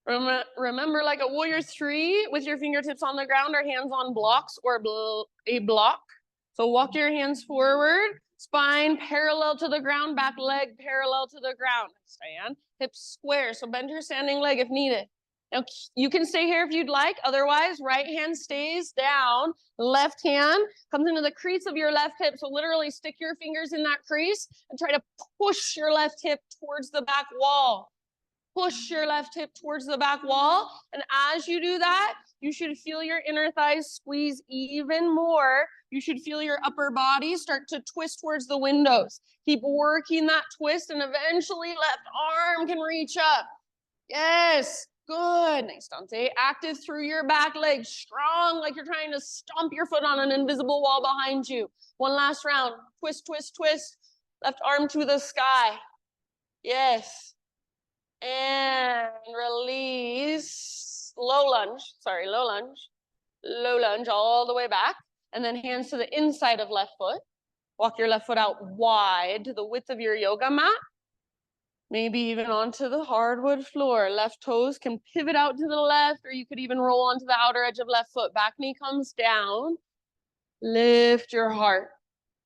[SPEAKER 1] remember like a warrior three with your fingertips on the ground or hands on blocks or a block. So walk your hands forward, spine parallel to the ground, back leg parallel to the ground. Stand, hips square. So bend your standing leg if needed. Now you can stay here if you'd like. Otherwise, right hand stays down. Left hand comes into the crease of your left hip. So literally stick your fingers in that crease and try to push your left hip towards the back wall. Push your left hip towards the back wall. And as you do that, you should feel your inner thighs squeeze even more. You should feel your upper body start to twist towards the windows. Keep working that twist, and eventually left arm can reach up. Yes, good. Nice, Dante. Active through your back leg, strong, like you're trying to stomp your foot on an invisible wall behind you. One last round. Twist, twist, twist. Left arm to the sky. Yes. And release, low lunge all the way back. And then hands to the inside of left foot. Walk your left foot out wide to the width of your yoga mat. Maybe even onto the hardwood floor. Left toes can pivot out to the left, or you could even roll onto the outer edge of left foot. Back knee comes down. Lift your heart.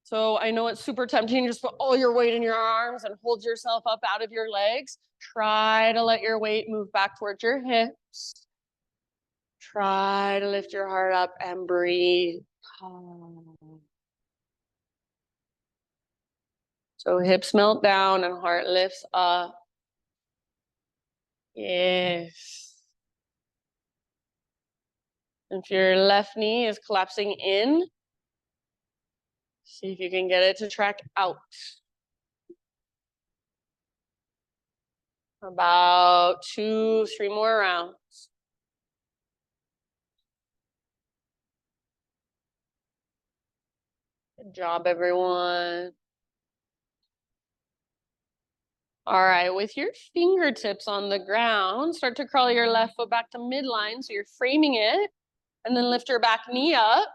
[SPEAKER 1] So I know it's super tempting to just put all your weight in your arms and hold yourself up out of your legs. Try to let your weight move back towards your hips. Try to lift your heart up and breathe. So hips melt down and heart lifts up. Yes. If your left knee is collapsing in, see if you can get it to track out. About 2-3 more rounds. Good job, everyone. All right, with your fingertips on the ground, start to crawl your left foot back to midline. So you're framing it, and then lift your back knee up.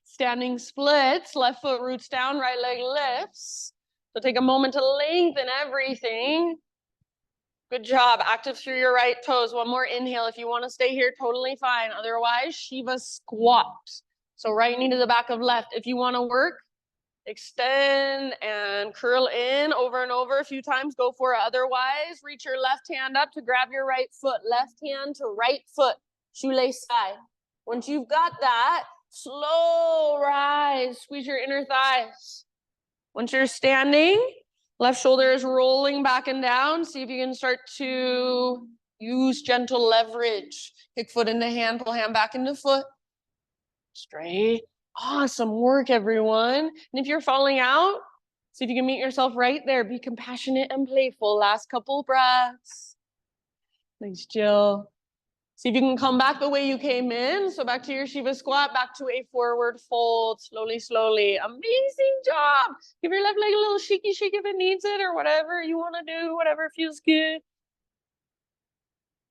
[SPEAKER 1] Standing splits, left foot roots down, right leg lifts. So take a moment to lengthen everything. Good job. Active through your right toes. One more inhale. If you want to stay here, totally fine. Otherwise, Shiva squat. So right knee to the back of left. If you want to work, extend and curl in over and over a few times. Go for it. Otherwise, reach your left hand up to grab your right foot. Left hand to right foot. Shoelace side. Once you've got that, slow rise. Squeeze your inner thighs. Once you're standing, left shoulder is rolling back and down. See if you can start to use gentle leverage. Kick foot into hand, pull hand back into foot. Straight. Awesome work, everyone. And if you're falling out, see if you can meet yourself right there. Be compassionate and playful. Last couple breaths. Nice, Jill. See if you can come back the way you came in. So back to your Shiva squat, back to a forward fold, slowly, slowly. Amazing job. Give your left leg a little shaky shake if it needs it, or whatever you want to do, whatever feels good.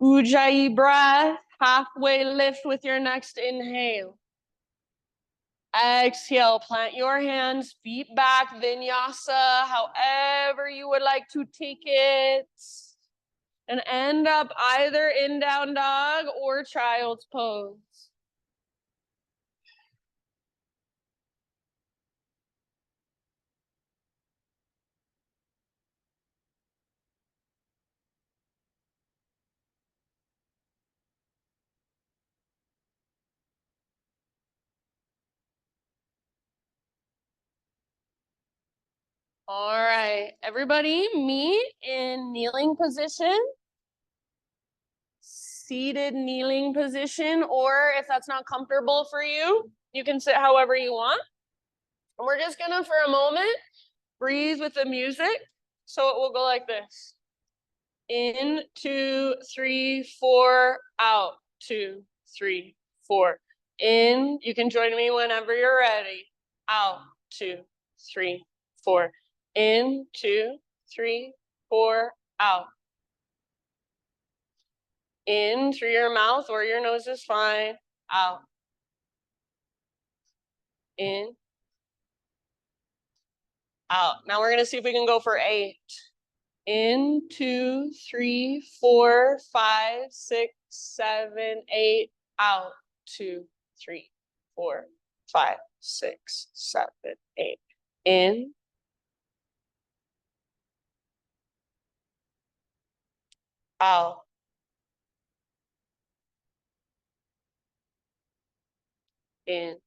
[SPEAKER 1] Ujjayi breath, halfway lift with your next inhale. Exhale, plant your hands, feet back, vinyasa, however you would like to take it. And end up either in down dog or child's pose. All right, everybody meet in kneeling position. Seated kneeling position, or if that's not comfortable for you, you can sit however you want. And we're just gonna, for a moment, breathe with the music. So it will go like this. In, 2, 3, 4, out, 2, 3, 4. In, you can join me whenever you're ready. Out, 2, 3, 4. In, 2, 3, 4, out. In through your mouth or your nose is fine. Out. In. Out. Now we're going to see if we can go for 8. In, 2, 3, 4, 5, 6, 7, 8. Out. 2, 3, 4, 5, 6, 7, 8. In. Out. In.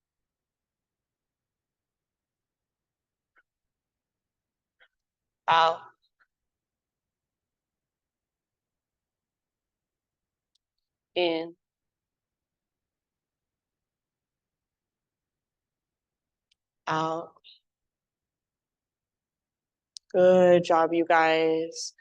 [SPEAKER 1] Out. In. Out. Good job, you guys.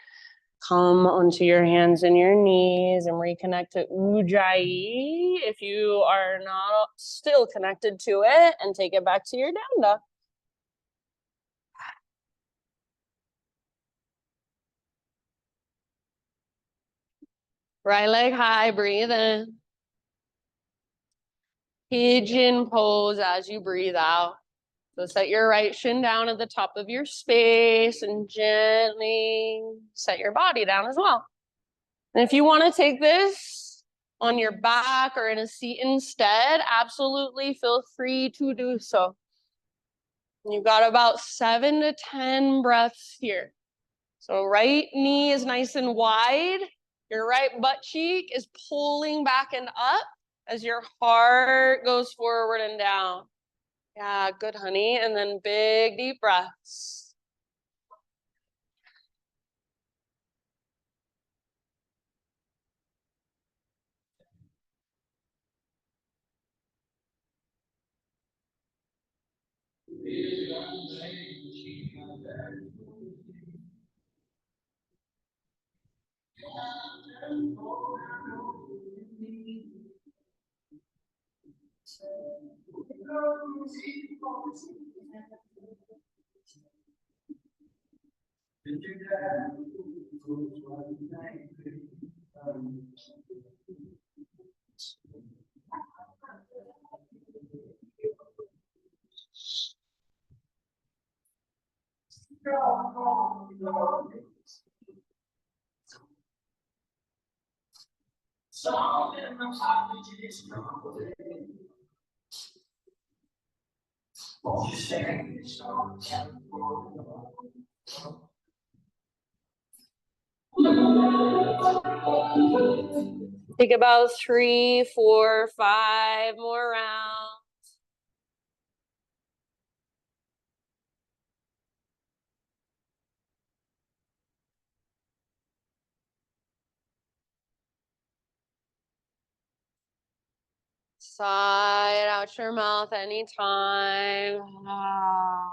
[SPEAKER 1] Come onto your hands and your knees and reconnect to Ujjayi if you are not still connected to it, and take it back to your down dog. Right leg high, breathe in. Pigeon pose as you breathe out. So set your right shin down at the top of your space and gently set your body down as well. And if you want to take this on your back or in a seat instead, absolutely feel free to do so. You've got about 7 to 10 breaths here. So right knee is nice and wide. Your right butt cheek is pulling back and up as your heart goes forward and down. Yeah, good, honey. And then big, deep breaths. Take about 3, 4, 5 more rounds. Sigh it out your mouth anytime. Ah.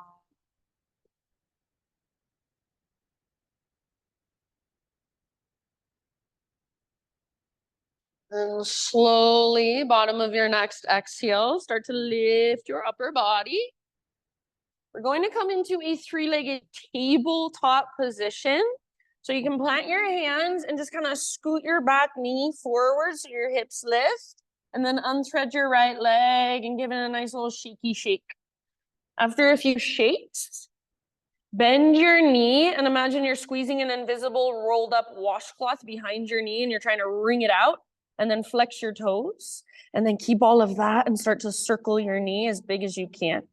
[SPEAKER 1] And slowly, bottom of your next exhale, start to lift your upper body. We're going to come into a 3-legged tabletop position. So you can plant your hands and just kind of scoot your back knee forward so your hips lift. And then unthread your right leg and give it a nice little shaky shake. After a few shakes, bend your knee and imagine you're squeezing an invisible rolled up washcloth behind your knee and you're trying to wring it out. And then flex your toes. And then keep all of that and start to circle your knee as big as you can.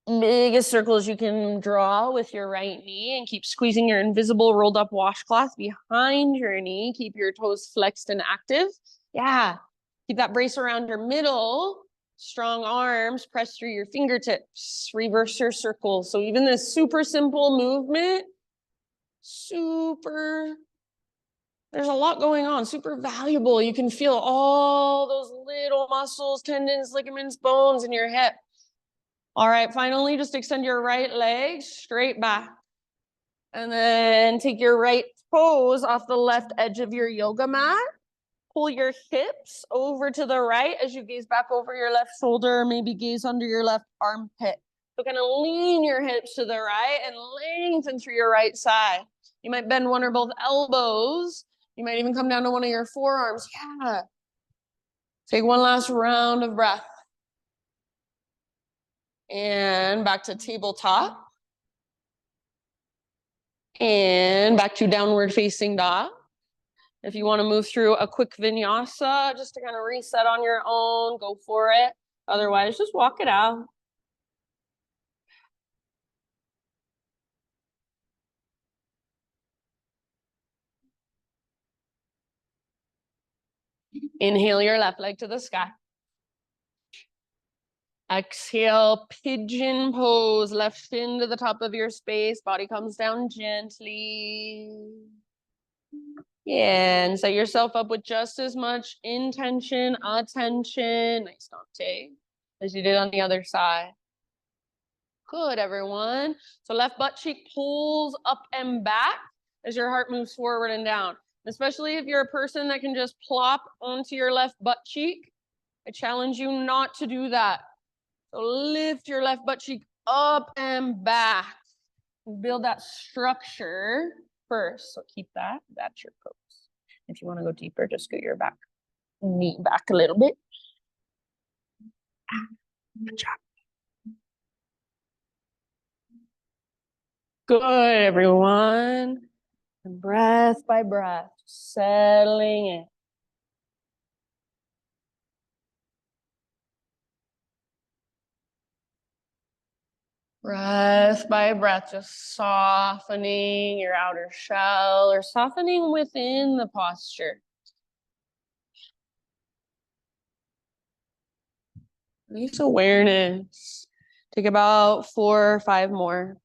[SPEAKER 1] Biggest circles you can draw with your right knee, and keep squeezing your invisible rolled up washcloth behind your knee. Keep your toes flexed and active. Yeah. Keep that brace around your middle. Strong arms, press through your fingertips. Reverse your circles. So even this super simple movement, there's a lot going on, super valuable. You can feel all those little muscles, tendons, ligaments, bones in your hip. All right, finally, just extend your right leg straight back. And then take your right toes off the left edge of your yoga mat. Pull your hips over to the right as you gaze back over your left shoulder, maybe gaze under your left armpit. So kind of lean your hips to the right and lengthen through your right side. You might bend one or both elbows. You might even come down to one of your forearms. Yeah. Take one last round of breath. And back to tabletop. And back to downward facing dog. If you want to move through a quick vinyasa, just to kind of reset on your own, go for it. Otherwise, just walk it out. Inhale your left leg to the sky. Exhale, pigeon pose, left fin to the top of your space. Body comes down gently. Yeah, and set yourself up with just as much intention, attention, nice Dante, as you did on the other side. Good, everyone. So left butt cheek pulls up and back as your heart moves forward and down. Especially if you're a person that can just plop onto your left butt cheek, I challenge you not to do that. So lift your left butt cheek up and back. Build that structure first. So keep that. That's your pose. If you want to go deeper, just scoot your back knee back a little bit. Good job. Good, everyone. And breath by breath, settling in. Breath by breath, just softening your outer shell or softening within the posture. Release awareness. Take about 4 or 5 more.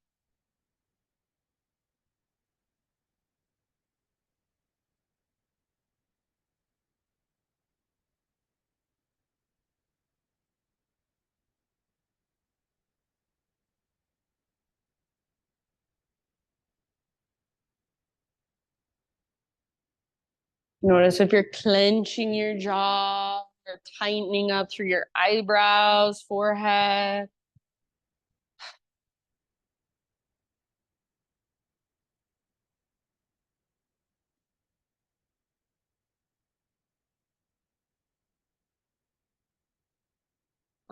[SPEAKER 1] Notice if you're clenching your jaw or tightening up through your eyebrows, forehead.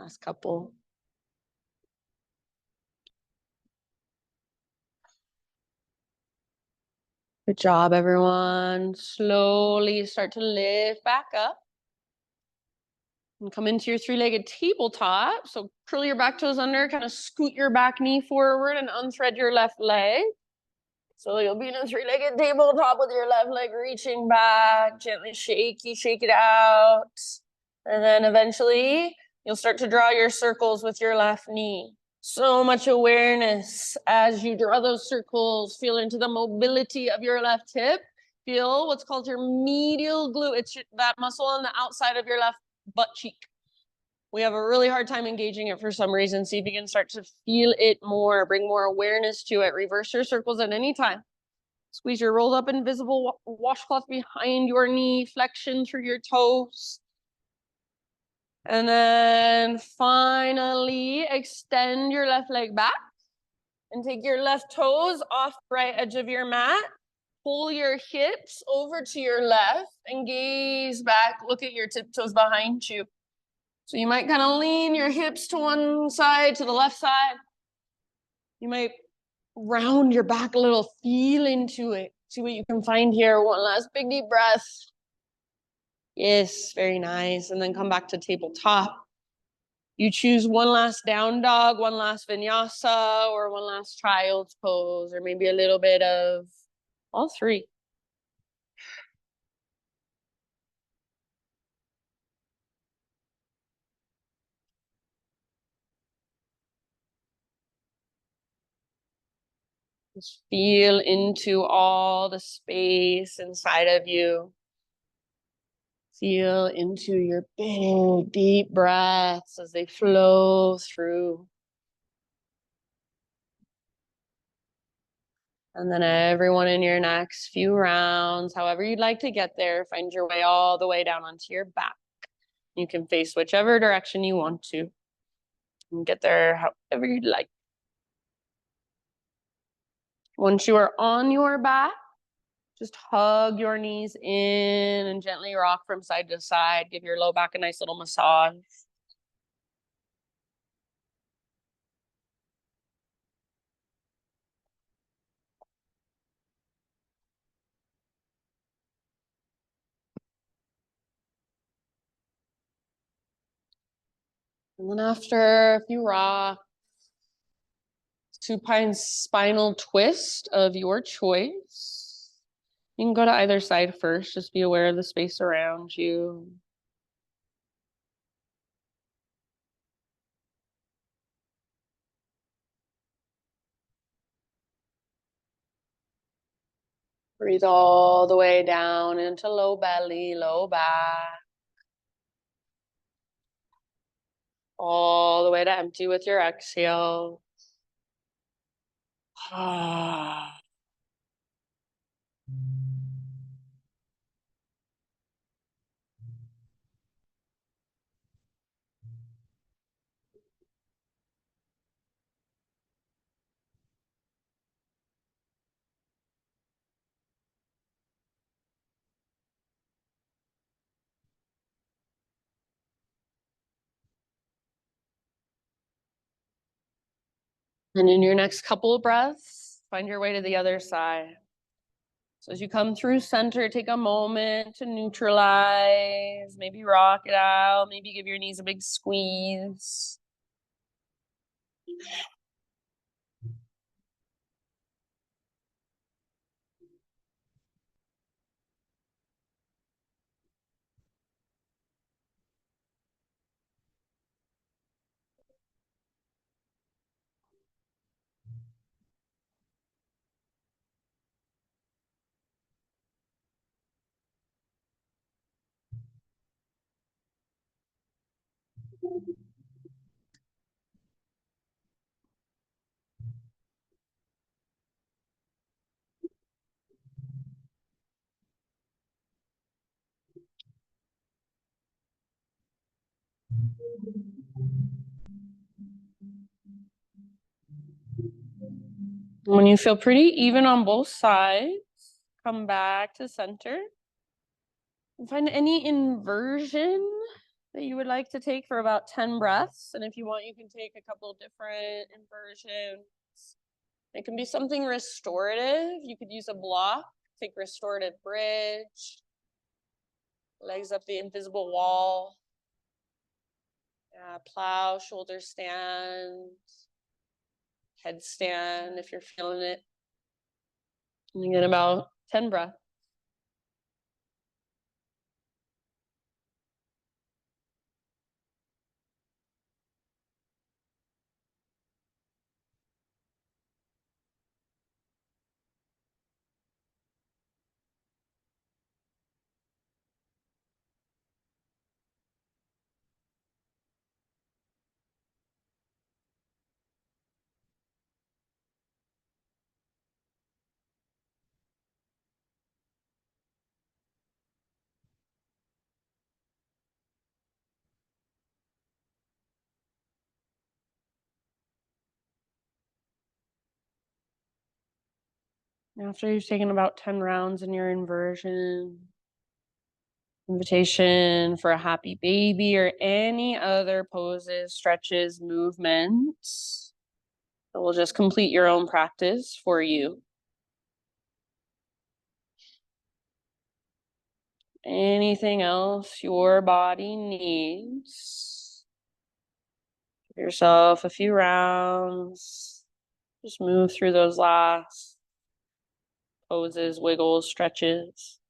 [SPEAKER 1] Last couple. Good job, everyone. Slowly start to lift back up. And come into your three-legged tabletop. So curl your back toes under, kind of scoot your back knee forward and unthread your left leg. So you'll be in a three-legged tabletop with your left leg reaching back, gently shake it out. And then eventually you'll start to draw your circles with your left knee. So much awareness as you draw those circles. Feel into the mobility of your left hip. Feel what's called your medial glute. It's that muscle on the outside of your left butt cheek. We have a really hard time engaging it for some reason. See if you can start to feel it more. Bring more awareness to it. Reverse your circles at any time. Squeeze your rolled up invisible washcloth behind your knee. Flexion through your toes. And then finally extend your left leg back and take your left toes off the right edge of your mat. Pull your hips over to your left and gaze back. Look at your tiptoes behind you. So you might kind of lean your hips to one side, to the left side. You might round your back a little, feel into it. See what you can find here. One last big deep breath. Yes, very nice. And then come back to tabletop. You choose one last down dog, one last vinyasa, or one last child's pose, or maybe a little bit of all three. Just feel into all the space inside of you. Feel into your big, deep breaths as they flow through. And then everyone in your next few rounds, however you'd like to get there, find your way all the way down onto your back. You can face whichever direction you want to and get there however you'd like. Once you are on your back, just hug your knees in and gently rock from side to side. Give your low back a nice little massage. And then after a few rocks, supine spinal twist of your choice. You can go to either side first. Just be aware of the space around you. Breathe all the way down into low belly, low back. All the way to empty with your exhale. And in your next couple of breaths, find your way to the other side. So as you come through center, take a moment to neutralize, maybe rock it out, maybe give your knees a big squeeze. When you feel pretty even on both sides, come back to center. And find any inversion that you would like to take for about 10 breaths. And if you want, you can take a couple different inversions. It can be something restorative. You could use a block, take restorative bridge, legs up the invisible wall. Plow, shoulder stand, headstand if you're feeling it. And again, about 10 breaths. After you've taken about 10 rounds in your inversion, invitation for a happy baby or any other poses, stretches, movements that will just complete your own practice for you. Anything else your body needs. Give yourself a few rounds. Just move through those last poses, wiggles, stretches.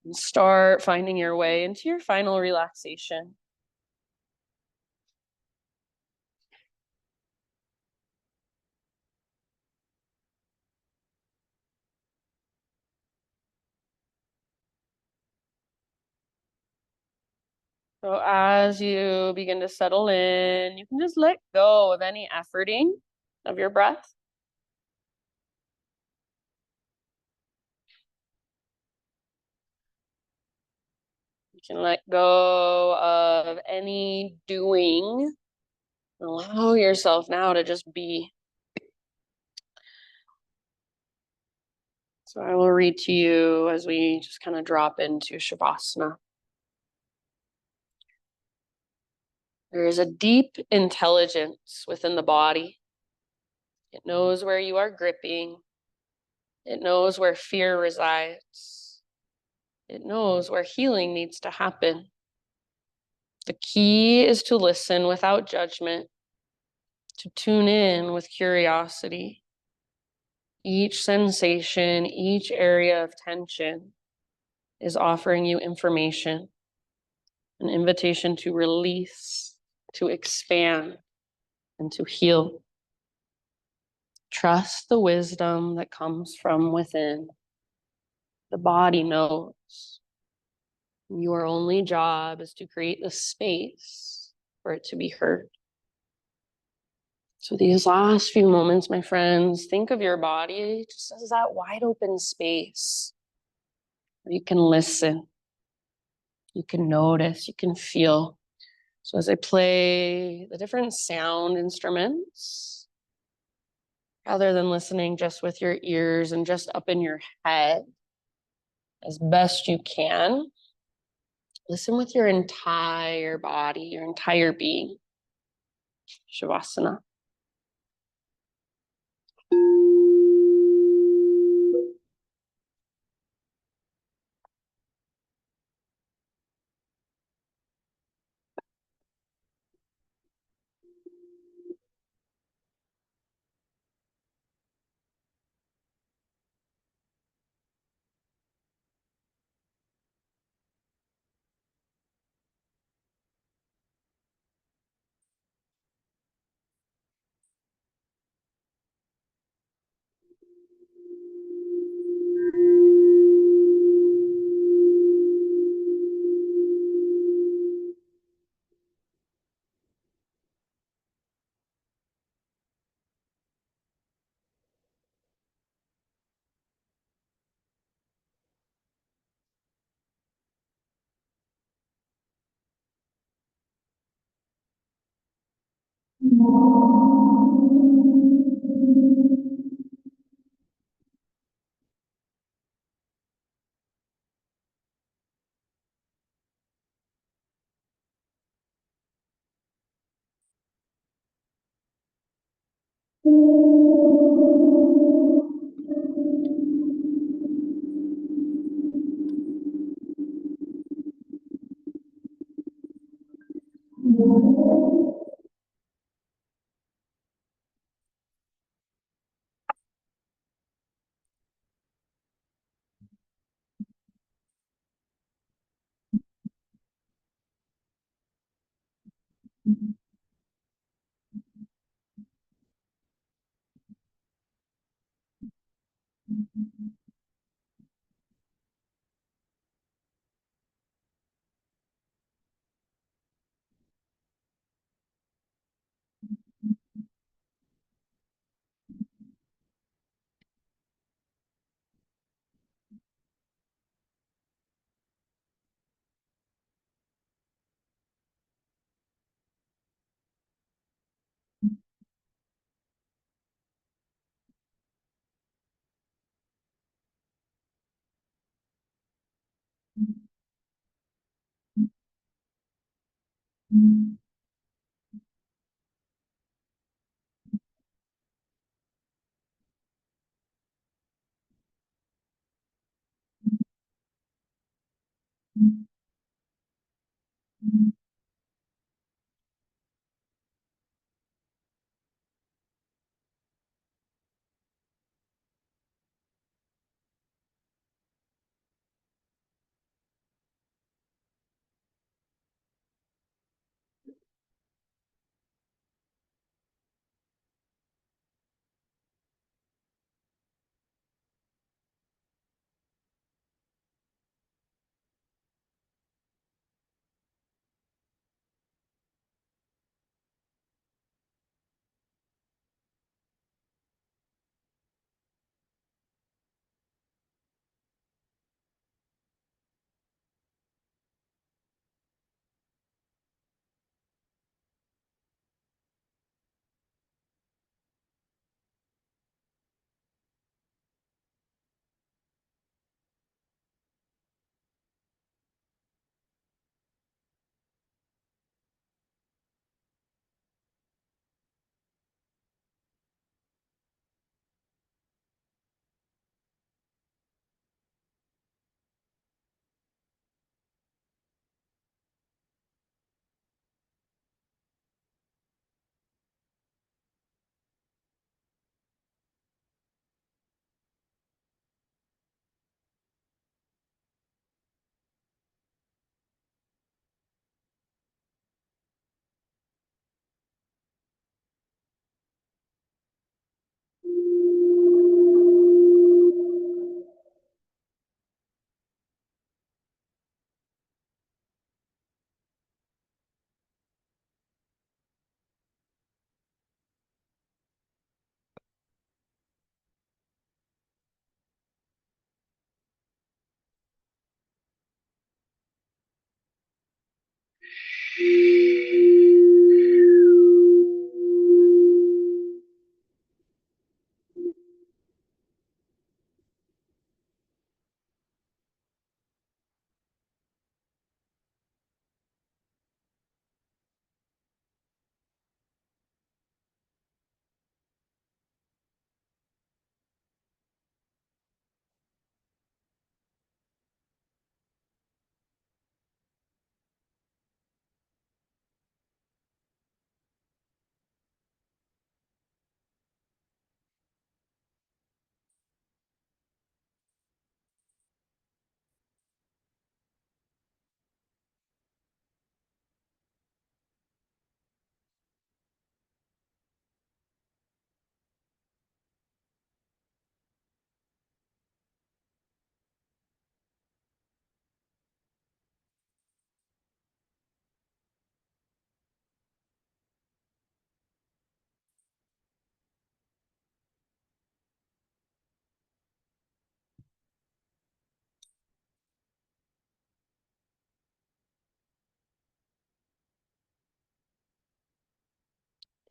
[SPEAKER 1] And start finding your way into your final relaxation. So as you begin to settle in, you can just let go of any efforting of your breath. You can let go of any doing. Allow yourself now to just be. So I will read to you as we just kind of drop into Shavasana. There is a deep intelligence within the body. It knows where you are gripping. It knows where fear resides. It knows where healing needs to happen. The key is to listen without judgment, to tune in with curiosity. Each sensation, each area of tension is offering you information, an invitation to release, to expand, and to heal. Trust the wisdom that comes from within. The body knows. Your only job is to create the space for it to be heard. So these last few moments, my friends, think of your body just as that wide open space where you can listen, you can notice, you can feel. So as I play the different sound instruments, rather than listening just with your ears and just up in your head, as best you can, listen with your entire body, your entire being. Shavasana.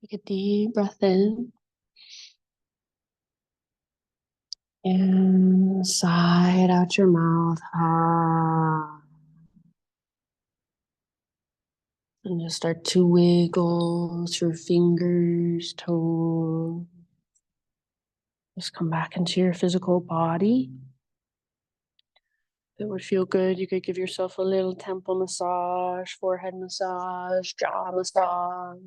[SPEAKER 1] Take a deep breath in and sigh it out your mouth. Ah. And just start to wiggle your fingers, toes. Just come back into your physical body. It would feel good. You could give yourself a little temple massage, forehead massage, jaw massage.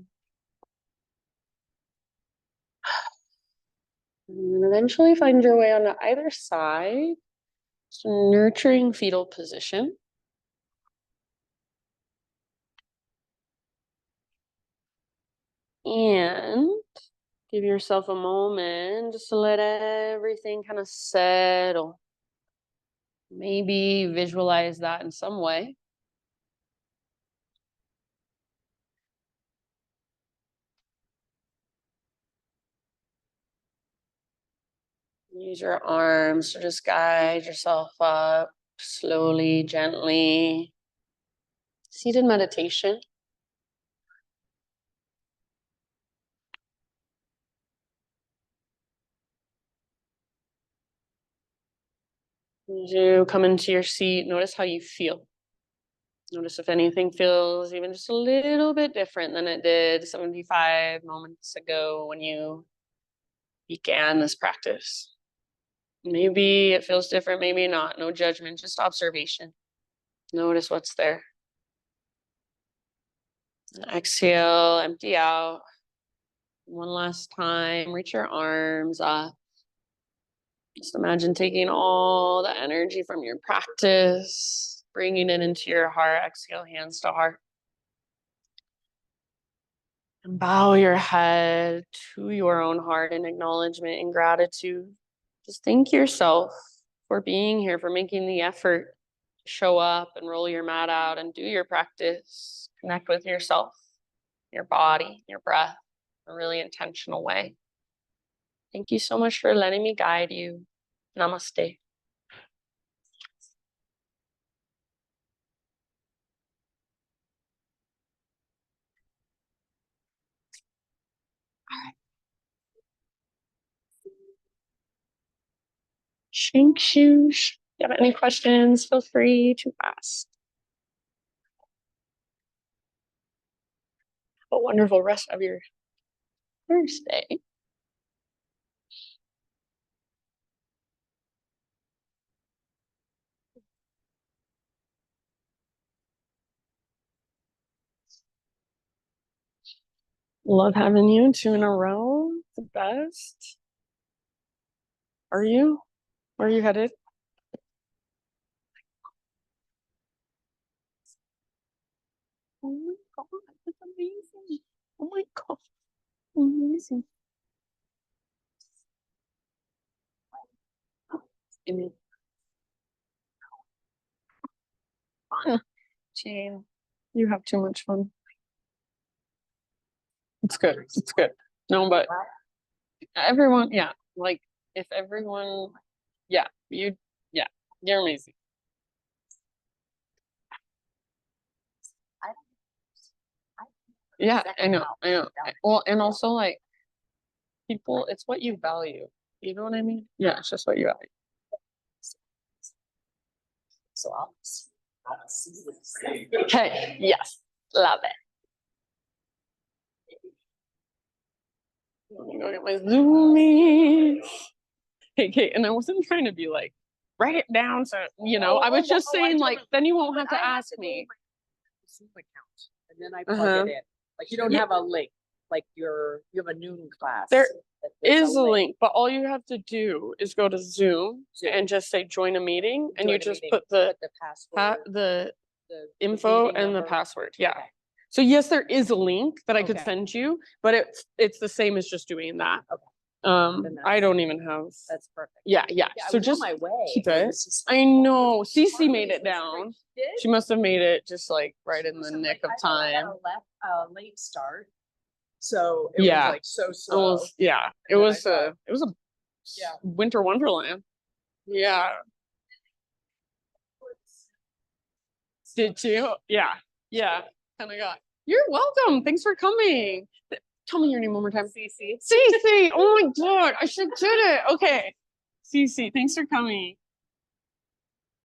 [SPEAKER 1] And then eventually find your way onto either side. So nurturing fetal position. And give yourself a moment just to let everything kind of settle. Maybe visualize that in some way. Use your arms to just guide yourself up slowly, gently. Seated meditation. As you come into your seat, notice how you feel. Notice if anything feels even just a little bit different than it did 75 moments ago when you began this practice. Maybe it feels different, maybe not. No judgment, just observation. Notice what's there. Exhale, empty out. One last time, reach your arms up. Just imagine taking all the energy from your practice, bringing it into your heart. Exhale, hands to heart. And bow your head to your own heart in acknowledgement and gratitude. Just thank yourself for being here, for making the effort to show up and roll your mat out and do your practice. Connect with yourself, your body, your breath in a really intentional way. Thank you so much for letting me guide you. Namaste. Shank shoes. If you have any questions, feel free to ask. Have a wonderful rest of your Thursday. Love having you 2 in a row. The best. Are you? Where are you headed? Oh my God, that's amazing. Oh my God, amazing. Fun. Jane, you have too much fun. It's good. It's good. No, but everyone, yeah. Like, if everyone, yeah, you're amazing. Yeah, I know. Well, and also like people, it's what you value. You know what I mean? Yeah, it's just what you value.
[SPEAKER 3] So I'll see this.
[SPEAKER 1] Okay, yes, love it. Let me go get my zoomies. Hey, Kate, and I wasn't trying to be like, write it down. So, I was just saying like, then you won't have to ask me.
[SPEAKER 3] Zoom account, and then I plug it in. Like you don't have a link, like you have a noon class.
[SPEAKER 1] There is a link, but all you have to do is go to Zoom and just say join a meeting, and you just put the password, the info and the password. Yeah. Okay. So yes, there is a link that I could send you, but it's the same as just doing that.
[SPEAKER 3] Okay.
[SPEAKER 1] I don't even have.
[SPEAKER 3] That's perfect.
[SPEAKER 1] Yeah. So just
[SPEAKER 3] my way.
[SPEAKER 1] Keep it. I know. Cece made it down. She must have made it just like right in the nick of time.
[SPEAKER 3] I got a late start, so it was like so slow.
[SPEAKER 1] It was a winter wonderland. Yeah. Did you? Yeah. Kind of got. You're welcome. Thanks for coming. Tell me your name one more time. Cece. Cece. Oh my God. I should did it. Okay. Cece, thanks for coming.